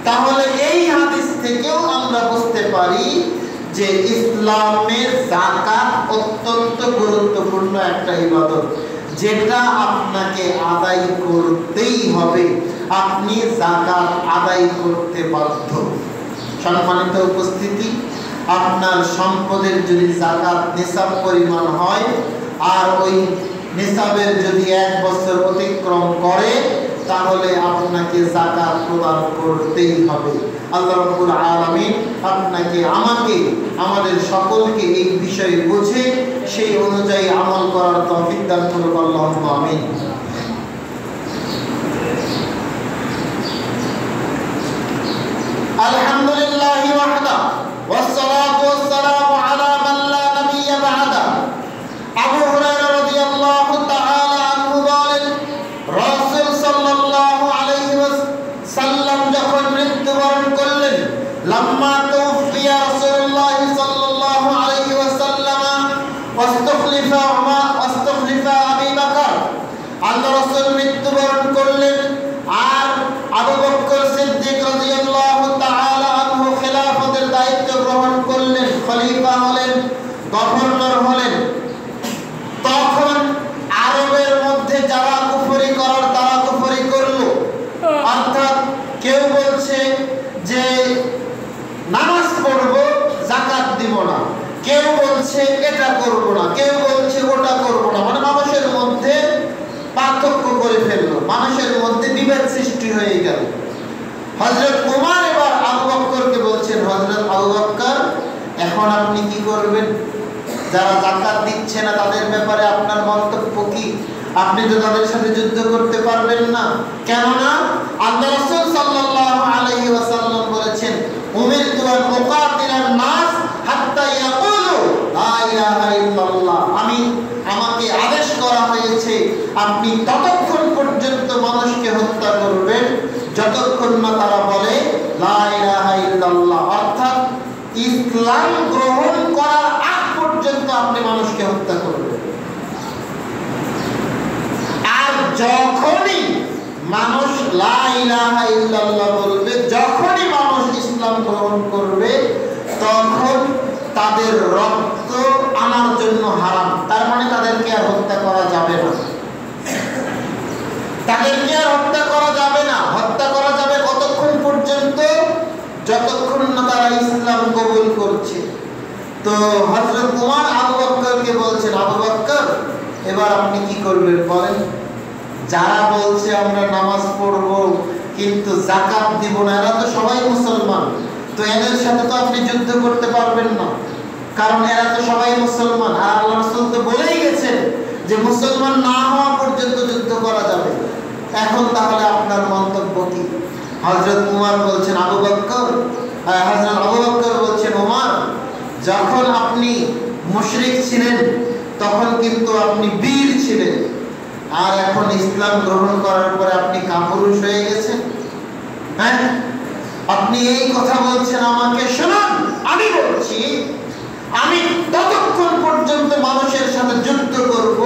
তাহলে এই হাদিস থেকেও আমরা বুঝতে পারি যে ইসলামের যাকাত অত্যন্ত গুরুত্বপূর্ণ একটা ইবাদত, যেটা আপনাকে আদায় করতেই হবে। আপনি যাকাত আদায় করতে বাধ্য। সম্মানিত উপস্থিতি, আপনার সম্পদের যদি যাকাত নিসাব পরিমাণ হয় আর ওই নিসাবের যদি 1 বছর অতিক্রম করে তাহলে আপনাকে যাকাত প্রদান করতেই হবে। আল্লাহ রাব্বুল আলামিন আপনাকে, আমাকে, আমাদের সকলকে এই বিষয়ে বুঝে সেই অনুযায়ী আমল করার তৌফিক দান করুন। আল্লাহুম্মা আমিন। আলহামদুলিল্লাহি ওয়াহদা ওয়াসসালাতু ওয়াসসালামু আলা মান লা নাবিয়্যা বা'দা। আবু হুরায়রা রাদিয়াল্লাহু তাআলা আনহু বলেন, রাসূল সাল্লাল্লাহু আলাইহি ওয়াসাল্লাম যখন মৃত্যুবরণ করলেন, লাম্মা তুফিয়া রাসূলুল্লাহ সাল্লাল্লাহু আলাইহি ওয়াসাল্লাম ওয়াস্তাখলিফা আবু বকর, আল্লাহ রাসূল মৃত্যুবরণ করলেন আর আবু বকর সিদ্দিক রাদিয়াল্লাহু তাআলা আনহু খেলাফতের দায়িত্ব গ্রহণ করলেন, খলিফা হলেন, গভর্নর হলেন। তখন আরবের মধ্যে যারা কুফরি করার তারা কুফরি করলো, অর্থাৎ কেউ বলছে যে নামাজ পড়বো যাকাত দিব না, কেউ বলছে এটা করব না, কেউ বলছে ওটা করব না, মানে মানুষের মধ্যে পার্থক্য করে ফেললো, মানুষের মধ্যে বিভেদ সৃষ্টি হয়ে গেল। হযরত ওমর এবার আবু বকরকে বলছেন, হযরত আবু বকর এখন আপনি কি করবেন? যারা যাকাত দিচ্ছে না তাদের ব্যাপারে আপনার মন্তব্য কি? আপনি তো তাদের সাথে যুদ্ধ করতে পারবেন পারবেন না। কেননা আল্লাহ রাসূল সাল্লাল্লাহু আলাইহি ওয়াসাল্লাম বলেছেন, উমিরতু আন উকাতিলান নাস হাত্তা ইয়াকুলু লা ইলাহা ইল্লাল্লাহ। আমাকে আদেশ করা হয়েছে আপনি ততক্ষণ পর্যন্ত মানুষকে হত্যা করবেন যতক্ষণ না তারা বলে লা ইলাহা ইল্লাল্লাহ, অর্থাৎ ইসলাম গ্রহণ করার আগ পর্যন্ত আপনি মানুষকে হত্যা করবেন। আর যখনই মানুষ লা ইলাহা ইল্লাল্লাহ বলবে, যখনই মানুষ ইসলাম গ্রহণ করবে, তখন তাদের রক্ত আমার জন্য হারাম। তার মানে তাদেরকে আর হত্যা করা যাবে না, তাদেরকে আর হত্যা করা যাবে না। হত্যা করা যাবে কতক্ষণ পর্যন্ত? যতক্ষণ না তারা ইসলাম কবুল করছে। তো হযরত উমর আবু বকরকে বলছেন, আবু বকর এবার আপনি কি করবেন বলেন? যারা বলছে আমরা নামাজ পড়ব কিন্তু যাকাত দিব না, এরা তো সবাই মুসলমান, তো এদের সাথে তো আপনি যুদ্ধ করতে পারবেন না, কারণ এরা তো সবাই মুসলমান। আর আল্লাহ রাসূল তো বলেই গেছেন যে মুসলমান না হওয়া পর্যন্ত যুদ্ধ করা যাবে। এখন তাহলে আপনার মন্তব্য কি? হযরত উমর বলছেন আবু বকর, হযরত আবু বকর বলছেন উমর, যখন আপনি মুশরিক ছিলেন তখন কিন্তু আপনি বীর ছিলেন, আর এখন ইসলাম গ্রহণ করার পরে আপনি কাপুরুষ হয়ে গেছেন। হ্যাঁ, আপনি এই কথা বলছেন আমাকে? শুনুন, আমি বলছি আমি ততক্ষণ পর্যন্ত মানুষের সাথে যুদ্ধ করব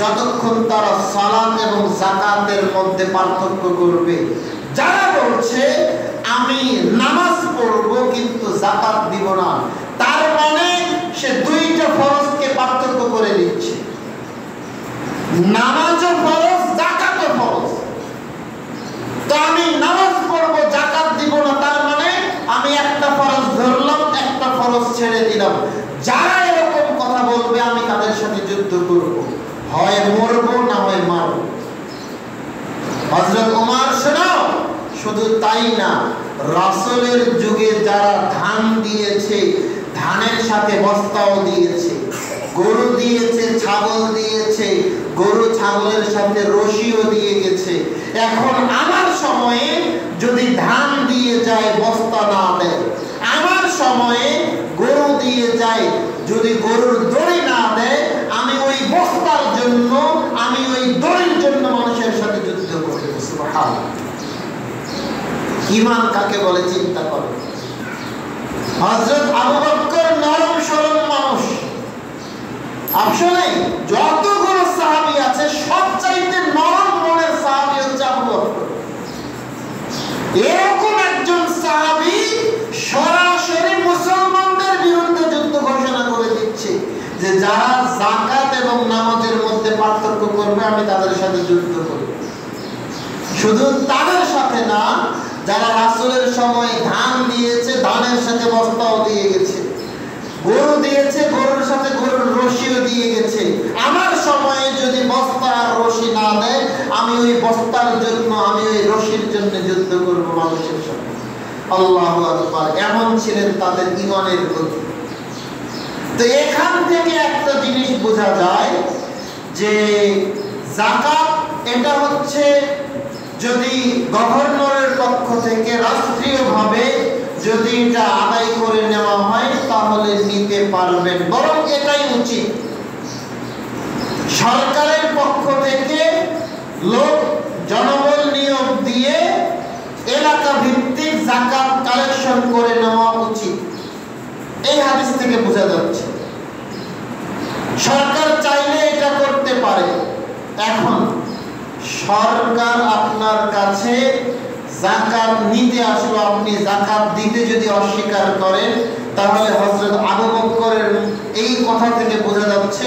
যতক্ষণ তারা সালাত এবং যাকাতের মধ্যে পার্থক্য করবে। যারা বলছে আমি নামাজ পড়ব কিন্তু যাকাত দিব না, তার মানে সে দুইটা ফরজকে পার্থক্য করে দিচ্ছে। নামাজও ফরজ, যাকাতও ফরজ। তো আমি নামাজ পড়ব যাকাত দিব না, তার মানে আমি একটা ফরজ ধরলাম, একটা ফরজ ছেড়ে দিলাম। যারা এরকম কথা বলবে আমি তাদের সাথে যুদ্ধ করব, হয় মরব না হয় মারব। হযরত ওমর শোনাও, শুধু তাই না, রাসূলের যুগে যারা ধান দিয়েছে, ধানের সাথে বস্তাও দিয়েছে, গরু দিয়েছে, ছাগল দিয়েছে, গরু ছাগলের সাথে রশিও দিয়ে গেছে। এখন আমার সময়ে যদি ধান দিয়ে যায় বস্তা না দেয়, আমার সময়ে গরু দিয়ে যায় যদি গরুর দড়ি না দেয়, আমি ওই বস্তার জন্য, আমি ওই দড়ির জন্য মানুষের সাথে যুদ্ধ করি। সুবহানাল্লাহ। ঈমান কাকে বলে চিন্তা করো। হযরত আবু বকর নরম সরল মানুষ। আসলে যতগুলো সাহাবী আছে সবচাইতে নরম মনের সাহাবী হচ্ছে আবু বকর। এরকম একজন সাহাবী সরাসরি মুসলমানদের বিরুদ্ধে যুদ্ধ ঘোষণা করে দিচ্ছে যে যারা যাকাত এবং নামাজের মধ্যে পার্থক্য করবে আমি তাদের সাথে যুদ্ধ করব। শুধু তাদের সাথে না, যারা রাসূলের সময় ধান দিয়েছে, ধানের সাথে বস্তাও দিয়ে গেছে, গরু দিয়েছে, গরুর সাথে গরুর রশিও দিয়ে গেছে, আমার সময়ে যদি বস্তা আর রশি না দেয়, আমি ওই বস্তার জন্য, আমি ওই রশির জন্য যুদ্ধ করব মানুষের সাথে। আল্লাহু আকবার। এমন ছিলেন তাদের ঈমানের গতি। তো এখান থেকে একটা জিনিস বোঝা যায় যে যাকাত এটা হচ্ছে যদি গভর্নরের পক্ষ থেকে রাষ্ট্রীয়ভাবে যদি এটা আদায় করে নেওয়া হয় তাহলে নিতে পারবেন, বরং এটাই উচিত। সরকারের পক্ষ থেকে লোক জনবল নিয়োগ দিয়ে এলাকা ভিত্তিক যাকাত কালেকশন করে নেওয়া উচিত। এই হাদিস থেকে বোঝা যাচ্ছে সরকার চাইলে এটা করতে পারে। এখন সরকার আপনার কাছে যাকাত নিতে আসলো, আপনি যাকাত দিতে যদি অস্বীকার করেন তাহলে হযরত আবু বকরের এই কথা থেকে বোঝা যাচ্ছে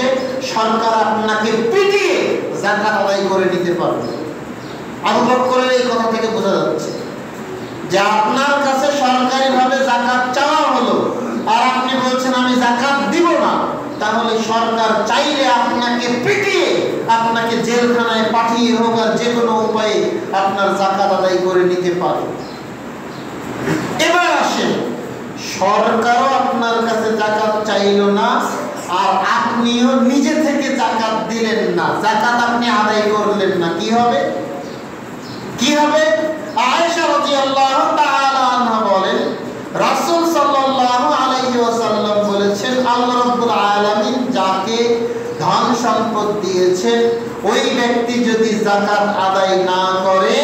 সরকার আপনাকে পিটিয়ে যাকাত আদায় করে নিতে পারবে। আবু বকরের এই কথা থেকে বোঝা যাচ্ছে যে আপনার কাছে সরকারিভাবে যাকাত চাওয়া হলো আর আপনি বলছেন আমি যাকাত দিব না, তাহলে সরকার চাইলে আপনাকে পিটিয়ে, আপনাকে জেলখানায় পাঠিয়ে হোক আর যে কোনো উপায়ে আপনার যাকাত আদায় করে নিতে পারে। এবার আসেন, সরকারও আপনার কাছে যাকাত চাইলো না আর আপনিও নিজে থেকে যাকাত দিলেন না, যাকাত আপনি আদায় করলেন না, কি হবে? কি হবে? আয়েশা রাদিয়াল্লাহু তাআলা আনহা বলেন, রাসূল সাল্লাল্লাহু আলাইহি ওয়াসাল্লাম বলেছেন, আল্লাহ রাব্বুল আলামিন যাকে ধন সম্পদ দিয়েছেন ওই ব্যক্তি যদি যাকাত আদায় না করে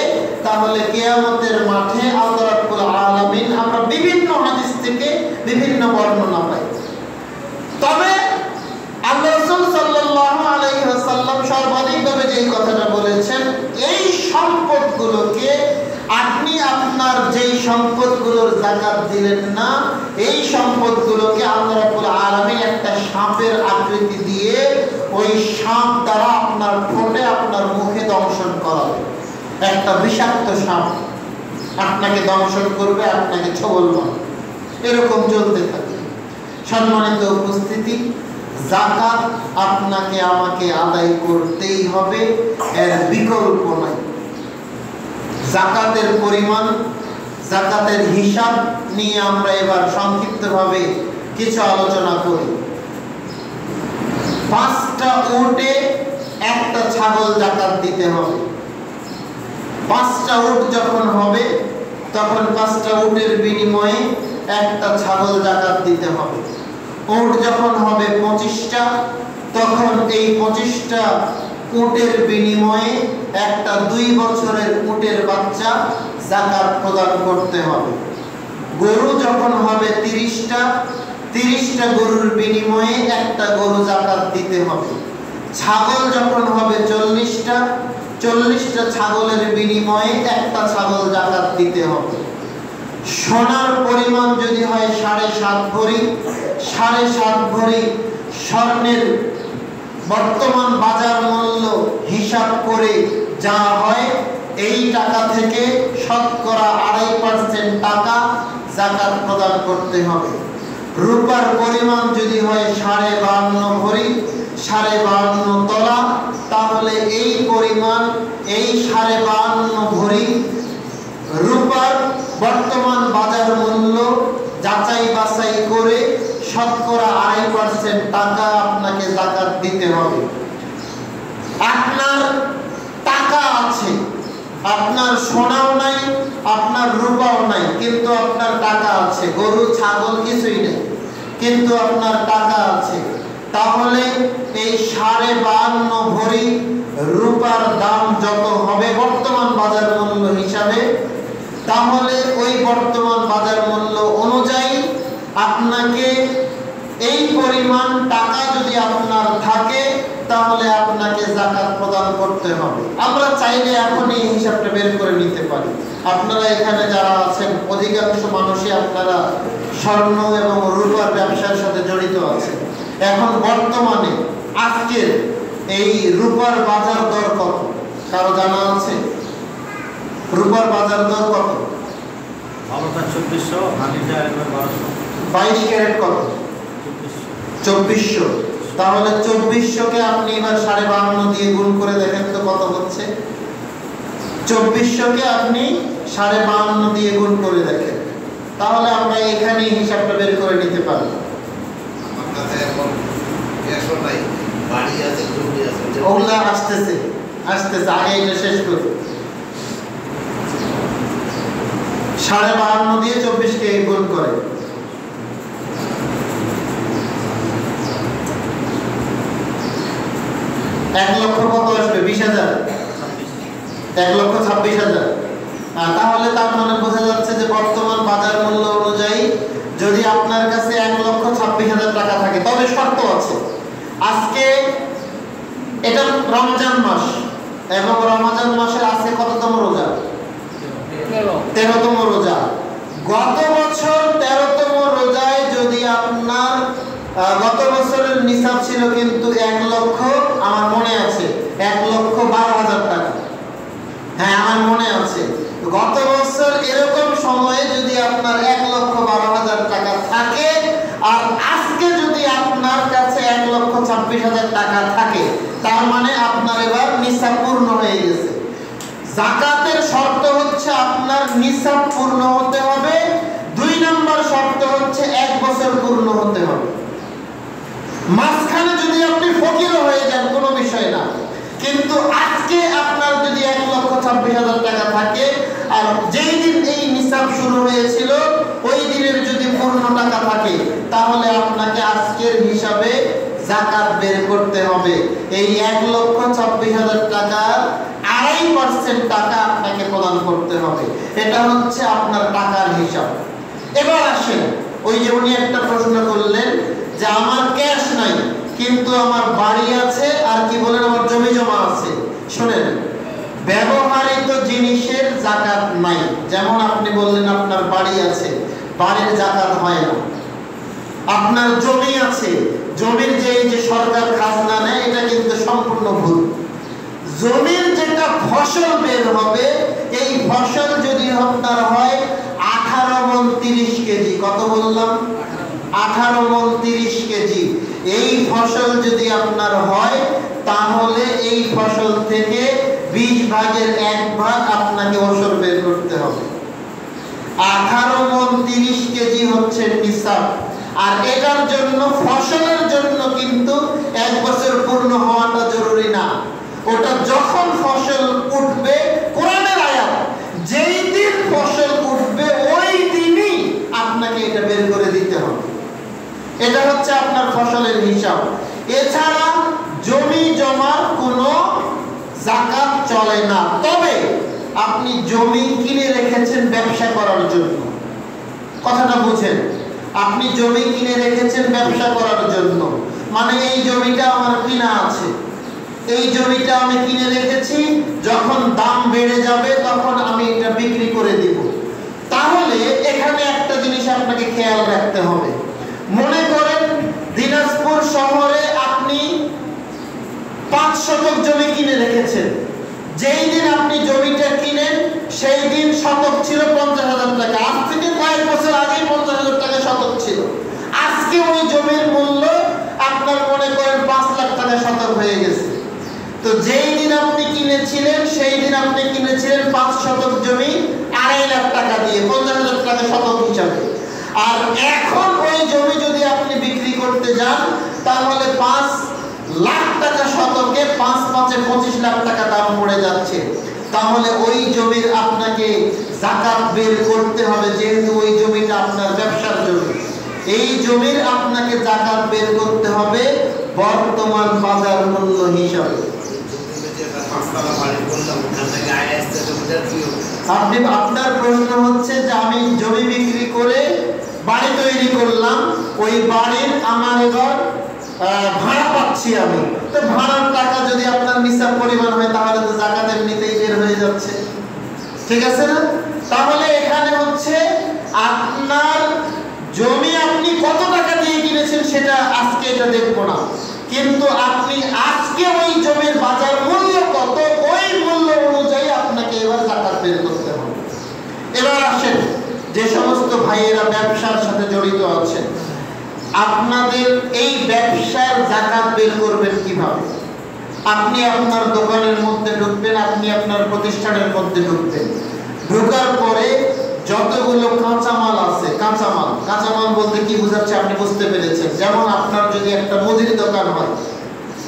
তাহলে কিয়ামতের মাঠে আল্লাহ রাব্বুল আলামিন, আমরা বিভিন্ন হাদিস থেকে বিভিন্ন বর্ণনা পাই, তবে আল্লাহ রাসূল সাল্লাল্লাহু আলাইহি ওয়াসাল্লাম সর্বাধিকভাবে যেই কথাটা বলেছেন, এই সম্পদগুলোকে আপনি আপনার যেই সম্পদগুলোর যাকাত দিলেন না, এই সম্পদগুলোকে আল্লাহ রাব্বুল আলামিন একটা সাপের আকৃতি দিয়ে ওই সাপ দ্বারা আপনার ঠোঁটে আপনার মুখে দংশন করাবে। একটা বিষাক্ত সাপ আপনাকে দংশন করবে, আপনাকে ছোবল মারবে, এরকম চলতে থাকে। সম্মানিত উপস্থিতি, যাকাত আপনাকে আমাকে আদায় করতেই হবে, এর বিকল্প নাই। যাকাতের পরিমাণ, যাকাতের হিসাব নিয়ে আমরা এবার সংক্ষিপ্তভাবে কিছু আলোচনা করি। 5টা উটে একটা ছাগল যাকাত দিতে হবে। 5টা উট যখন হবে তখন 5টা উটের বিনিময়ে একটা ছাগল যাকাত দিতে হবে। উট যখন হবে 25টা তখন এই 25টা উটের বিনিময়ে একটা 2 বছরের উটের বাচ্চা যাকাত প্রদান করতে হবে। গরু যখন হবে 30টা গরুর বিনিময়ে একটা গরু যাকাত দিতে হবে। ছাগল যখন হবে 40টা ছাগলের বিনিময়ে একটা ছাগল যাকাত দিতে হবে। সোনার পরিমাণ যদি হয় 7.5 ভরি, 7.5 ভরি স্বর্ণের বর্তমান বাজার মূল্য হিসাব করে যা হয় এই টাকা থেকে শতকরা 2.5% টাকা যাকাত প্রদান করতে হবে। রূপার পরিমাণ যদি হয় 52.5 ভরি, 52.5 তলা, তাহলে এই পরিমাণ, এই 52.5 ভরি রূপার বর্তমান বাজার মূল্য যাচাই বাছাই করে শতকরা 2.5% টাকা আপনাকে যাকাত দিতে হবে। আপনার টাকা আছে, আপনার সোনাও নাই, আপনার রূপাও নাই, কিন্তু আপনার টাকা আছে, গরু ছাগল কিছুই নেই, কিন্তু আপনার টাকা আছে, তাহলে এই 52.5 ভরি রূপার দাম যত হবে বর্তমান বাজার মূল্য হিসাবে, তাহলে ওই বর্তমান বাজার মূল্য অনুযায়ী আপনাকে এই পরিমাণ টাকা যদি আপনার থাকে তাহলে আপনাকে যাকাত প্রদান করতে হবে। আমরা চাইলে এখনই এই হিসাবটা বের করে নিতে পারি। আপনারা এখানে যারা আছেন অধিকাংশ মানুষই আপনারা স্বর্ণ এবং রূপার ব্যবসার সাথে জড়িত আছেন। এখন বর্তমানে আজকের এই রূপার বাজার দর কত কারো জানা আছে? রূপার বাজার দর কত? 2400, 22 ক্যারেট কত? 2400। তাহলে 2400কে আপনি এবার 52.5 দিয়ে গুণ করে দেখেন তো কত হচ্ছে। 2400কে আপনি 52.5 দিয়ে গুণ করে দেখেন, তাহলে আমরা এখানে হিসাবটা বের করে নিতে পারি। ওগুলা আসতেছে আগে এটা শেষ করি। 52.5 দিয়ে 24কে গুণ করে 1 লক্ষ কত আসবে? 20,000। 1,26,000। তাহলে তার মানে বোঝা যাচ্ছে যে বর্তমান বাজার মূল্য অনুযায়ী যদি আপনার কাছে 1,26,000 টাকা থাকে, তবে শর্ত আছে। আজকে এটা রমজান মাস এবং রমজান মাসের আছে কততম রোজা? 13তম রোজা। গত বছর 13তম রোজায় যদি আপনার গত বছরের নিসাব ছিল কিন্তু 1 লক্ষ, আমার মনে আছে 1,12,000 টাকা। হ্যাঁ, আমার মনে আছে গত বছর এরকম সময়ে যদি আপনার 1,12,000 টাকা থাকে আর আজকে যদি আপনার কাছে 1,26,000 টাকা থাকে, তার মানে আপনার এবার নিসাব পূর্ণ হয়ে গেছে। যাকাতের শর্ত হচ্ছে আপনার নিসাব পূর্ণ হতে হবে। 2 নম্বর শর্ত হচ্ছে 1 বছর পূর্ণ হতে হবে। মাঝখানে যদি আপনি ফকির বিষয় না। কিন্তু আজকে আপনার যদি 1,26,000 টাকা থাকে আর যেই দিন এই নিসাব শুরু হয়েছিল ওই দিনের যদি পূর্ণ টাকা থাকে তাহলে আপনাকে আজকের হিসাবে যাকাত বের করতে হবে। এই 1,26,000 টাকার 2.5% টাকা আপনাকে প্রদান করতে হবে। এটা হচ্ছে আপনার টাকার হিসাব। এবার আসেন, ওই যে উনি একটা প্রশ্ন করলেন যে আমার ক্যাশ নাই কিন্তু আমার বাড়ি আছে আর কি বলেন আমার জমি জমা আছে। শুনেন, ব্যবহৃত জিনিসের যাকাত নাই। যেমন আপনি বললেন আপনার বাড়ি আছে, বাড়ির যাকাত হয় না। আপনার জমি আছে, জমির যে সরকার খাজনা নেয় এটা কিন্তু সম্পূর্ণ ভুল। জমির যেটা ফসল বের হবে এই ফসল যদি আপনার হয় 18 মণ 30 কেজি, কত বললাম? 18 মণ 30 কেজি। এই ফসল যদি আপনার হয় তাহলে এই ফসল থেকে 20 ভাগের 1 ভাগ আপনাকে ওসর বের করতে হবে। 18 মণ 30 কেজি হচ্ছে নিসাব। আর এটার জন্য ফসলের জন্য কিন্তু 1 বছর পূর্ণ হওয়াটা জরুরি না। ওটা যখন ফসল উঠবে, কোরআনের আয়াত, যেই দিন ফসল উঠবে ওই দিনই আপনাকে এটা বের করে দিতে হবে। এটা হচ্ছে আপনার ফসলের হিসাব। এছাড়া জমি জমার কোনো যাকাত চলে না। তবে আপনি জমি কিনে রেখেছেন ব্যবসা করার জন্য, কথাটা বুঝেন। আপনি জমি কিনে রেখেছেন ব্যবসা করার জন্য, মানে এই জমিটা আমার কিনা আছে, এই জমিটা আমি কিনে রেখেছি, যখন দাম বেড়ে যাবে তখন আমি এটা বিক্রি করে দিব। তাহলে এখানে একটা জিনিস আপনাকে খেয়াল রাখতে হবে। মনে করেন দিনাজপুর শহরে আপনি 5 শতক জমি কিনে রেখেছেন। যেই দিন আপনি জমিটা কিনেন সেই দিন শতক ছিল 50,000 টাকা। আজ থেকে কয়েক বছর আগে 50,000 টাকা শতক ছিল। আজকে ওই জমির মূল্য আপনার মনে করেন 5 লাখ টাকা শতক হয়ে গেছে। তো যেই দিন আপনি কিনেছিলেন সেই দিন আপনি কিনেছিলেন 5 শতক জমি 2.5 লাখ টাকা দিয়ে, 50,000 টাকা শতক হিসাবে। আর এখন ওই জমি যদি আপনি বিক্রি করতে যান তাহলে 5 লাখ টাকা শতকে 5 5 25 লাখ টাকা দাম পড়ে যাচ্ছে। তাহলে ওই জমির আপনাকে যাকাত বের করতে হবে, যেহেতু ওই জমিটা আপনার ব্যবসার জমি। এই জমির আপনাকে যাকাত বের করতে হবে বর্তমান বাজার মূল্য হিসাবে। আপনার প্রশ্ন হচ্ছে যে আমি জমি বিক্রি করে বাড়ি তৈরি করলাম, ওই বাড়ির আমার এবার ভাড়া পাচ্ছি আমি, তো ভাড়ার টাকা যদি আপনার নিসাব পরিমাণ হয় তাহলে তো যাকাত এমনিতেই বের হয়ে যাচ্ছে, ঠিক আছে না? তাহলে এখানে হচ্ছে আপনার জমি আপনি কত টাকা দিয়ে কিনেছেন সেটা আজকে এটা দেখবো না, কিন্তু আপনি আজকে ওই জমির বাজার মূল্য কত ওই মূল্য অনুযায়ী আপনাকে এবার যাকাত বের করতে হবে। এবার আসেন, যে সমস্ত ভাইয়েরা ব্যবসার সাথে জড়িত আছেন, আপনাদের এই ব্যবসার যাকাত বের করবেন কিভাবে? আপনি আপনার দোকানের মধ্যে ঢুকবেন, আপনি আপনার প্রতিষ্ঠানের মধ্যে ঢুকবেন। ঢোকার পরে যতগুলো কাঁচামাল আছে, কাঁচামাল বলতে কি বোঝাচ্ছে আপনি বুঝতে পেরেছেন। যেমন আপনার যদি একটা মুদির দোকান হয়,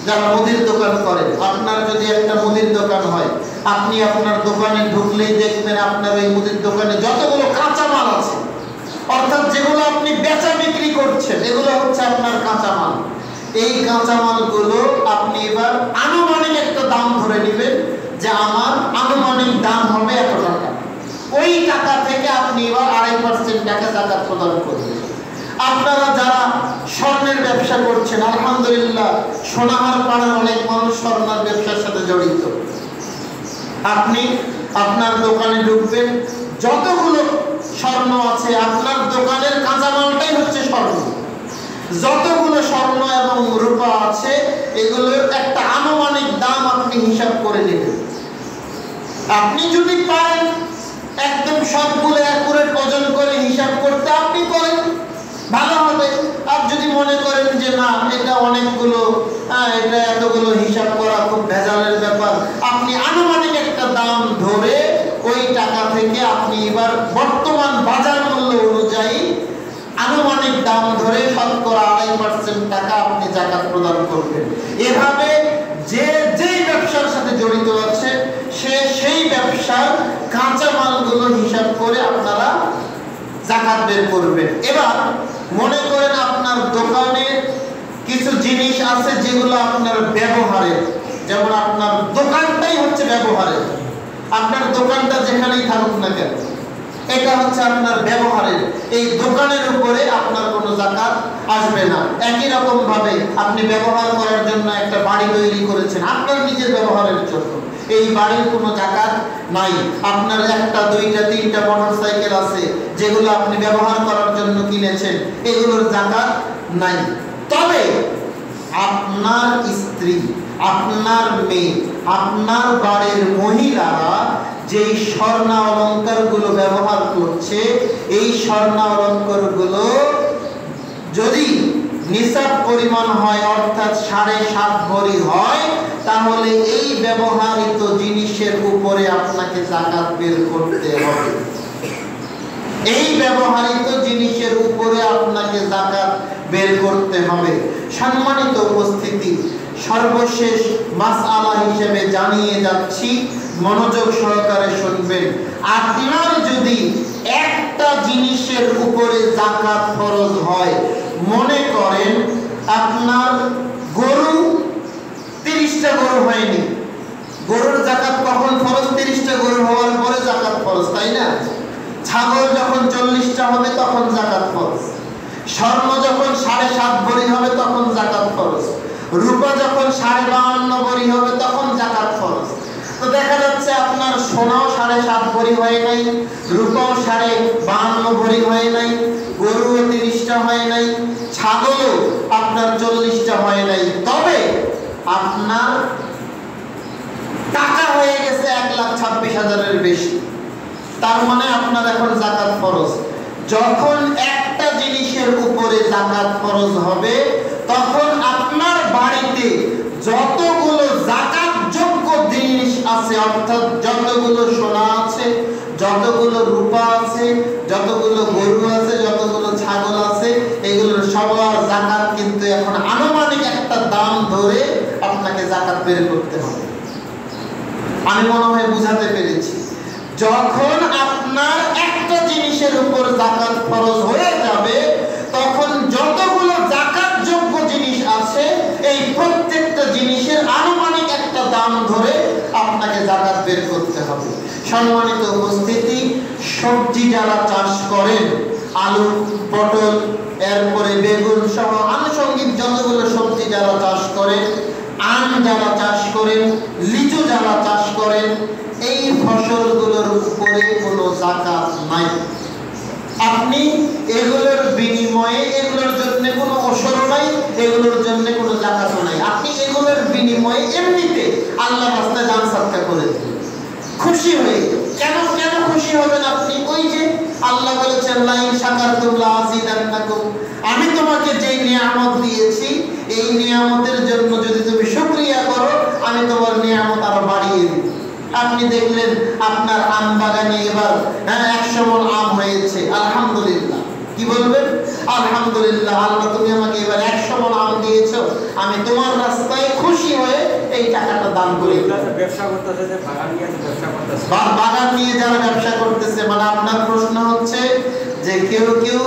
যারা মুদির দোকান করেন, আপনার যদি একটা মুদির দোকান হয়, আপনি আপনার দোকানে ঢুকলেই দেখবেন আপনার ওই মুদির দোকানে যতগুলো কাঁচামাল আছে, অর্থাৎ যেগুলো আপনি বেচা বিক্রি করছেন, এগুলো হচ্ছে আপনার কাঁচামাল। এই কাঁচামালগুলো আপনি এবার আনুমানিক একটা দাম ধরে নেবেন যে আমার আনুমানিক দাম হবে এত টাকা। ওই টাকা থেকে আপনি এবার 2.5% টাকা যাকাত প্রদান করবেন। আপনারা যারা স্বর্ণের ব্যবসা করছেন, আলহামদুলিল্লাহ সোনাহার পাড়ার অনেক মানুষ স্বর্ণের ব্যবসার সাথে জড়িত। আপনি আপনার দোকানে ঢুকবেন, যতগুলো স্বর্ণ আছে আপনার দোকানের কাঁচামালটাই হচ্ছে স্বর্ণ। যতগুলো স্বর্ণ এবং রূপা আছে এগুলোর একটা আনুমানিক দাম আপনি হিসাব করে নেবেন। আপনি যদি পারেন একদম সবগুলো অ্যাকুরেট ওজন করে হিসাব করতে, আপনি করেন, ভালো হবে। আর যদি মনে করেন যে না এটা অনেকগুলো, এটা এতগুলো হিসাব করা খুব ভেজালের ব্যাপার, আপনি আনুমানিক একটা দাম ধরে ওই টাকা থেকে আপনি এবার বর্তমান বাজার মূল্য অনুযায়ী আনুমানিক দাম ধরে শতকরা 2.5% টাকা আপনি যাকাত প্রদান করবেন। এভাবে যে যেই ব্যবসার সাথে জড়িত আছে সে সেই ব্যবসার কাঁচামালগুলো করে আপনারা যাকাত বের করবেন। এবার মনে করেন আপনার দোকানে কিছু জিনিস আছে যেগুলো আপনার ব্যবহারের, যেমন আপনার দোকানটাই হচ্ছে ব্যবহারের, আপনার দোকানটা যেখানেই থাকুক না কেন এটা হচ্ছে আপনার ব্যবহারের, এই দোকানের উপরে আপনার কোনো যাকাত আসবে না। একই রকম ভাবে আপনি ব্যবহার করার জন্য একটা বাড়ি তৈরি করেছেন আপনার নিজের ব্যবহারের জন্য, এই বাড়ির কোনো যাকাত নাই। আপনার একটা দুইটা তিনটা মোটরসাইকেল আছে যেগুলো আপনি ব্যবহার করার জন্য কিনেছেন, এগুলোর যাকাত নাই। তবে আপনার স্ত্রী, আপনার মেয়ে, আপনার বাড়ির মহিলারা যেই স্বর্ণ অলংকারগুলো ব্যবহার করছে, এই স্বর্ণ অলংকারগুলো যদি নিসাব পরিমাণ হয় অর্থাৎ 7.5 ভরি হয়, তাহলে এই ব্যবহৃত জিনিসের উপরে আপনাকে যাকাত বের করতে হবে। এই ব্যবহৃত জিনিসের উপরে আপনাকে যাকাত বের করতে হবে। সম্মানিত উপস্থিতি, সর্বশেষ মাসআলা হিসেবে জানিয়ে যাচ্ছি, মনোযোগ সহকারে শুনবেন। আপনার যদি একটা জিনিসের উপরে যাকাত ফরজ হয়, মনে করেন আপনার গরু 30টা গরু হয়নি, গরুর যাকাত কখন ফরজ? 30টা গরু হওয়ার পরে যাকাত ফরজ, তাই না? ছাগল যখন 40টা হবে তখন যাকাত ফরজ, স্বর্ণ যখন 7.5 ভরি হবে তখন যাকাত ফরজ, রূপা যখন 52.5 ভরি হবে তখন যাকাত ফরজ। তো দেখা যাচ্ছে আপনার সোনাও 7.5 ভরি হয় নাই, রূপাও 52.5 ভরি হয় নাই, গরুও 30টা হয় নাই, ছাগলও আপনার 40টা হয় নাই, তবে আপনার টাকা হয়ে গেছে 1,26,000-এর বেশি। তার মানে আপনার এখন যাকাত ফরজ। যখন একটা জিনিসের উপরে যাকাত ফরজ হবে, তখন আপনার বাড়িতে যতগুলো যাকাত যোগ্য জিনিস আছে, অর্থাৎ যতগুলো সোনা আছে, যতগুলো রূপা আছে, যতগুলো গরু আছে, যতগুলো ছাগল আছে, এগুলোর সবার যাকাত কিন্তু এখন আনুমানিক একটা দাম ধরে আপনাকে যাকাত বের করতে হবে। আমি মনে হয় বুঝাতে পেরেছি। যখন আপনার একটা জিনিসের উপর যাকাত ফরজ হয়ে যাবে, তখন যতগুলো যাকাত যোগ্য জিনিস আছে, এই প্রত্যেকটা জিনিসের আনুমানিক একটা দাম ধরে আপনাকে যাকাত বের করতে হবে। সম্মানিত উপস্থিতি, সবজি যারা চাষ করেন, আলু, পটল, এরপরে বেগুন সহ আনুষঙ্গিক যতগুলো সবজি যারা চাষ করেন, আম যারা চাষ করেন, লিচু যারা চাষ করেন, এই ফসলগুলোর উপরে কোনো যাকাত নাই। আপনি এগুলোর বিনিময়ে, এগুলোর জন্য কোনো ওসর নাই, এগুলোর জন্য কোনো যাকাতও নাই, আপনি এগুলোর বিনিময়ে এমনিতে আল্লাহর রাস্তায় দান সদকা করে দিন, খুশি হয়ে। কেন কেন খুশি হবেন আপনি? ওই যে আল্লাহ বলেছেন, লা ইন শাকারতুম লা আযীদান্নাকুম, আমি তোমাকে যে নিয়ামত দিয়েছি, এই নিয়ামতের জন্য যদি তুমি শুকরিয়া করো, আমি তোমার নিয়ামত আরো বাড়িয়ে দিই। আপনি দেখলেন আপনার আম বাগানে এবার 100 মণ আম হয়েছে, আলহামদুলিল্লাহ। কি বলবেন? আলহামদুলিল্লাহ, আল্লাহ তুমি আমাকে এবার 100 মণ আম দিয়েছো, আমি তোমার রাস্তায় খুশি হয়ে এই টাকাটা দান করি। ব্যবসা করতেছে, যে বাগান নিয়ে ব্যবসা করতেছে, বাগান নিয়ে যারা ব্যবসা করতেছে, মানে আপনার প্রশ্ন হচ্ছে যে কেউ কেউ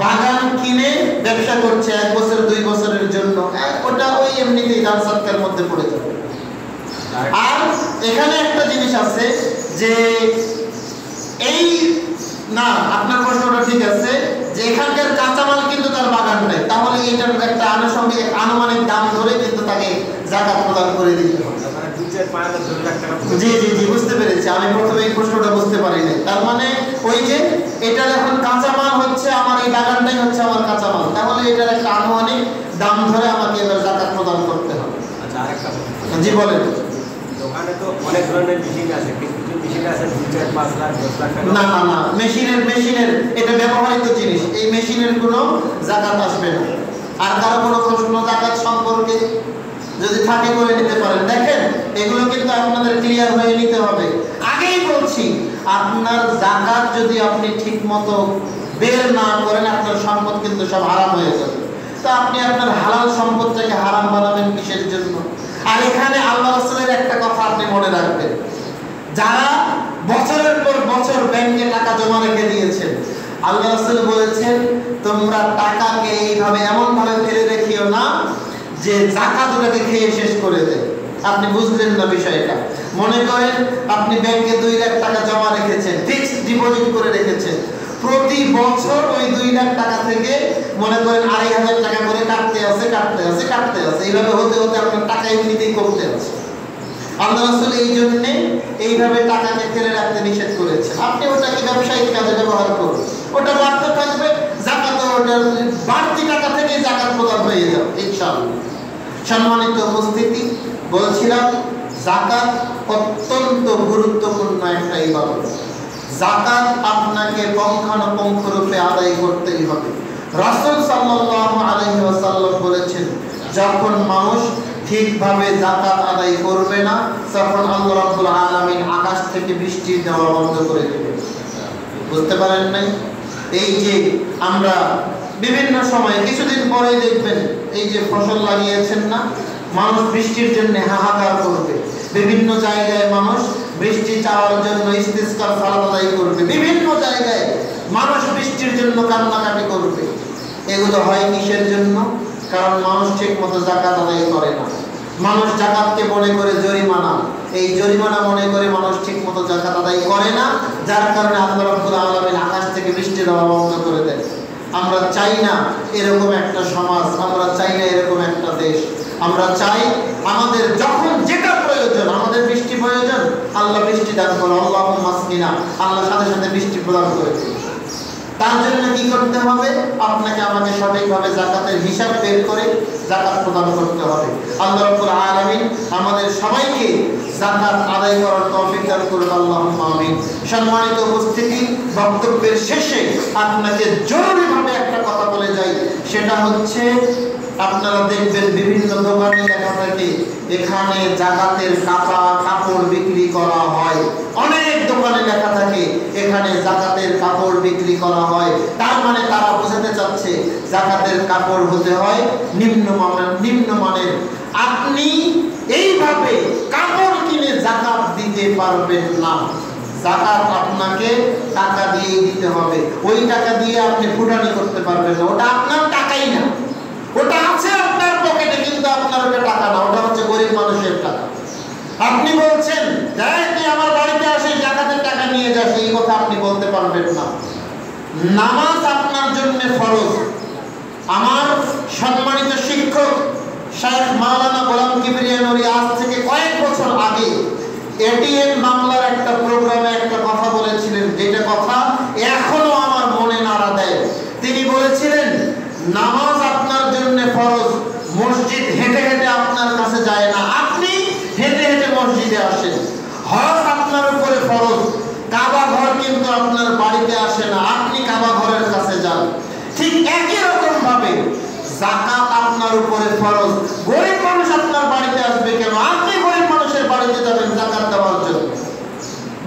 বাগান কিনে ব্যবসা করছে 1 বছর 2 বছরের জন্য, ওটা ওই এমনিতেই দান সদকার মধ্যে পড়ে যাবে। আর এখানে একটা জিনিস আছে যে এই না, আপনার প্রশ্নটা ঠিক আছে যে এখানকার কাঁচামাল কিন্তু তার বাগান নাই, তাহলে এটার একটা আনুষঙ্গিক আনুমানিক দাম ধরে কিন্তু তাকে যাকাত প্রদান করে দিতে হবে। জি জি জি, বুঝতে পেরেছি। আমি প্রথমে এই প্রশ্নটা বুঝতে পারিনি। তার মানে ওই যে এটার এখন কাঁচামাল হচ্ছে আমার, এই বাগানটাই হচ্ছে আমার কাঁচামাল, তাহলে এটার একটা আনুমানিক দাম ধরে আমাকে এবার যাকাত প্রদান করতে হবে। আচ্ছা, আরেকটা জি বলেন। দোকানে তো অনেক ধরনের মেশিন আছে, কিছু কিছু মেশিন আছে 2, 4, 5 লাখ 10 লাখ টাকা। না না না, মেশিনের এটা ব্যবহৃত জিনিস, এই মেশিনের কোনো যাকাত আসবে না। আর কারো কোনো প্রশ্ন যাকাত সম্পর্কে যদি থাকে করে নিতে পারেন। দেখেন, এগুলো কিন্তু আপনাদের ক্লিয়ার হয়ে নিতে হবে। আগেই বলছি, আপনার যাকাত যদি আপনি ঠিক মতো বের না করেন, আপনার সম্পদ কিন্তু সব হারাম হয়ে যাবে। তো আপনি আপনার হালাল সম্পদটাকে হারাম বানাবেন কিসের জন্য? আর এখানে আল্লাহ রাসূলের একটা কথা আপনি মনে রাখবেন, যারা বছরের পর বছর ব্যাংকে টাকা জমা রেখে দিয়েছেন, আল্লাহ রাসূল বলেছেন তোমরা টাকাকে এইভাবে এমন ভাবে ফেলে রেখিও না যে যাকাত ওটাকে খেয়ে শেষ করে দেয়। আপনি বুঝলেন না বিষয়টা। মনে করেন আপনি ব্যাংকে 2 লাখ টাকা জমা রেখেছেন, ফিক্সড ডিপোজিট করে রেখেছেন, প্রতি বছর ওই 2 লাখ টাকা থেকে মনে করেন 2,500 টাকা করে কাটতে আছে, এইভাবে হতে হতে আপনার টাকা এমনিতেই কমতে আছে। আল্লাহ রাসূল এই জন্য এইভাবে টাকাকে ফেলে রাখতে নিষেধ করেছেন। আপনি ওটাকে ব্যবসায়িক কাজে ব্যবহার করুন, ওটা বাড়তে থাকবে, যাকাত ওটা বাড়তি টাকা থেকে যাকাত প্রদান হয়ে যাবে ইনশাআল্লাহ। সম্মানিত উপস্থিতি, বলছিলাম যাকাত অত্যন্ত গুরুত্বপূর্ণ একটা ইবাদত। যাকাত আপনাকে পুঙ্খানুপুঙ্খরূপে আদায় করতেই হবে। রাসূল সাল্লাল্লাহু আলাইহি ওয়াসাল্লাম বলেছেন যখন মানুষ ঠিকভাবে যাকাত আদায় করবে না তখন আল্লাহ রাব্বুল আলামিন আকাশ থেকে বৃষ্টি দেওয়া বন্ধ করে দেবেন। বুঝতে পারেন নাই? এই যে আমরা বিভিন্ন সময় কিছুদিন পরে দেখবেন এই যে ফসল লাগিয়েছেন না, মানুষ বৃষ্টির জন্য হাহাকার করবে, বিভিন্ন জায়গায় মানুষ বৃষ্টি চাওয়ার জন্য ইস্তিসকার সালাত আদায় করবে, বিভিন্ন জায়গায় মানুষ বৃষ্টির জন্য কান্নাকাটি করবে। এগুলো হয় কিসের জন্য? কারণ মানুষ ঠিক মতো যাকাত আদায় করে না। মানুষ যাকাতকে মনে করে জরিমানা, এই জরিমানা মনে করে মানুষ ঠিক মতো যাকাত আদায় করে না, যার কারণে আল্লাহ রাব্বুল আলামিন আকাশ থেকে বৃষ্টি দেওয়া বন্ধ করে দেন। আমরা চাই না এরকম একটা সমাজ, আমরা চাই না এরকম একটা দেশ। আমরা চাই আমাদের যখন যেটা প্রয়োজন, আমাদের বৃষ্টি প্রয়োজন, আল্লাহ বৃষ্টি দান করো, আল্লাহুম্মা আসকিনা, আল্লাহ সাথে সাথে বৃষ্টি প্রদান করে দিন। তার জন্য কি করতে হবে? আপনাকে আমাকে সঠিকভাবে যাকাতের হিসাব বের করে যাকাত প্রদান করতে হবে। আল্লাহ রাব্বুল আলামিন আমাদের সবাইকে যাকাত আদায় করার তৌফিক দান করুন, আল্লাহুম্মা আমিন। সম্মানিত উপস্থিতি, বক্তব্যের শেষে আপনাকে জরুরিভাবে একটা কথা বলে যাই, সেটা হচ্ছে আপনারা দেখবেন বিভিন্ন দোকানে লেখা থাকে এখানে যাকাতের কাপড় বিক্রি করা হয়। অনেক দোকানে লেখা থাকে এখানে যাকাতের কাপড় বিক্রি করা হয়। তার মানে তারা বোঝাতে চাচ্ছে যাকাতের কাপড় হতে হয় নিম্নমানের। আপনি এইভাবে কাপড় কিনে যাকাত দিতে পারবেন না। যাকাত আপনাকে টাকা দিয়ে দিতে হবে। ওই টাকা দিয়ে আপনি ফুটানি করতে পারবেন না, ওটা আপনার টাকাই না। ওটা আছে আপনার পকেটে কিন্তু আপনার ওটা টাকা না, ওটা হচ্ছে গরিব মানুষের টাকা। আপনি বলছেন তুই আমার বাড়িতে আসিস যাকাতের টাকা নিয়ে যাস, এই কথা আপনি বলতে পারবেন না। নামাজ আপনার জন্য ফরজ। আমার সম্মানিত শিক্ষক শাইখ মাওলানা গোলাম কিবরিয়া নূরী আজ থেকে কয়েক বছর আগে এটিএম বাংলার একটা প্রোগ্রামে একটা কথা বলেছিলেন, যেটা কথা এখনো আমার মনে নাড়া দেয়। তিনি বলেছিলেন নামাজ আপনার জন্য ফরজ, মসজিদ হেঁটে হেঁটে আপনার কাছে যায় না, আপনি হেঁটে হেঁটে মসজিদে আসেন। হজ আপনার উপরে ফরজ, কাবা ঘর কিন্তু আপনার বাড়িতে আসে না, আপনি কাবা ঘরের কাছে যান। ঠিক একই রকম ভাবে যাকাত আপনার উপরে ফরজ। গরিব মানুষ আপনার বাড়িতে আসবে কেন? আপনি গরিব মানুষের বাড়িতে যাবেন যাকাত দেওয়ার জন্য।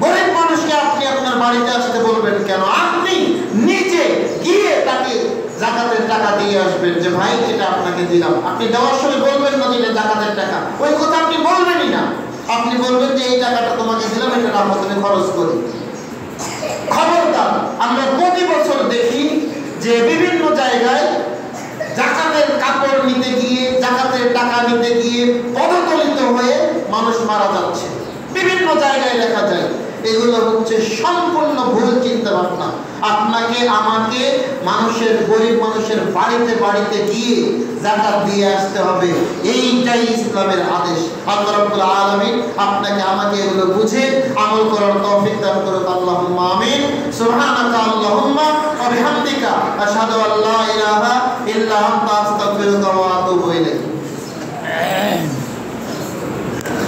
গরিব মানুষকে আপনি আপনার বাড়িতে আসতে বলবেন কেন? আপনি নিজে গিয়ে তাকে যাকাতের টাকা দিয়ে আসবেন, যে ভাই এটা আপনাকে দিলাম। আপনি দেওয়ার সময় বলবেন না দিলে যাকাতের টাকা, ওই কথা আপনি বলবেনই না। আপনি বলবেন যে এই টাকাটা তোমাকে দিলাম, এটা রাখো, তুমি খরচ করি। খবরদার, আমরা প্রতি বছর দেখি যে বিভিন্ন জায়গায় যাকাতের কাপড় নিতে গিয়ে, যাকাতের টাকা নিতে গিয়ে পদতলিত হয়ে মানুষ মারা যাচ্ছে। বিভিন্ন জায়গায় দেখা যায়। এগুলো হচ্ছে সম্পূর্ণ ভুল চিন্তা ভাবনা। আপনাকে আমাকে গরিব মানুষের বাড়িতে বাড়িতে গিয়ে যাকাত দিয়ে আসতে হবে, এইটাই ইসলামের আদেশ। আল্লাহ রাব্বুল আলামিন আপনাকে আমাকে এগুলো বুঝে আমল করার তৌফিক দান করুন, আল্লাহুম্মা আমিন। সুবহানাকা আল্লাহুম্মা ওয়া বিহামদিকা আশহাদু আল্লা ইলাহা ইল্লা আনতা আস্তাগফিরুকা ওয়া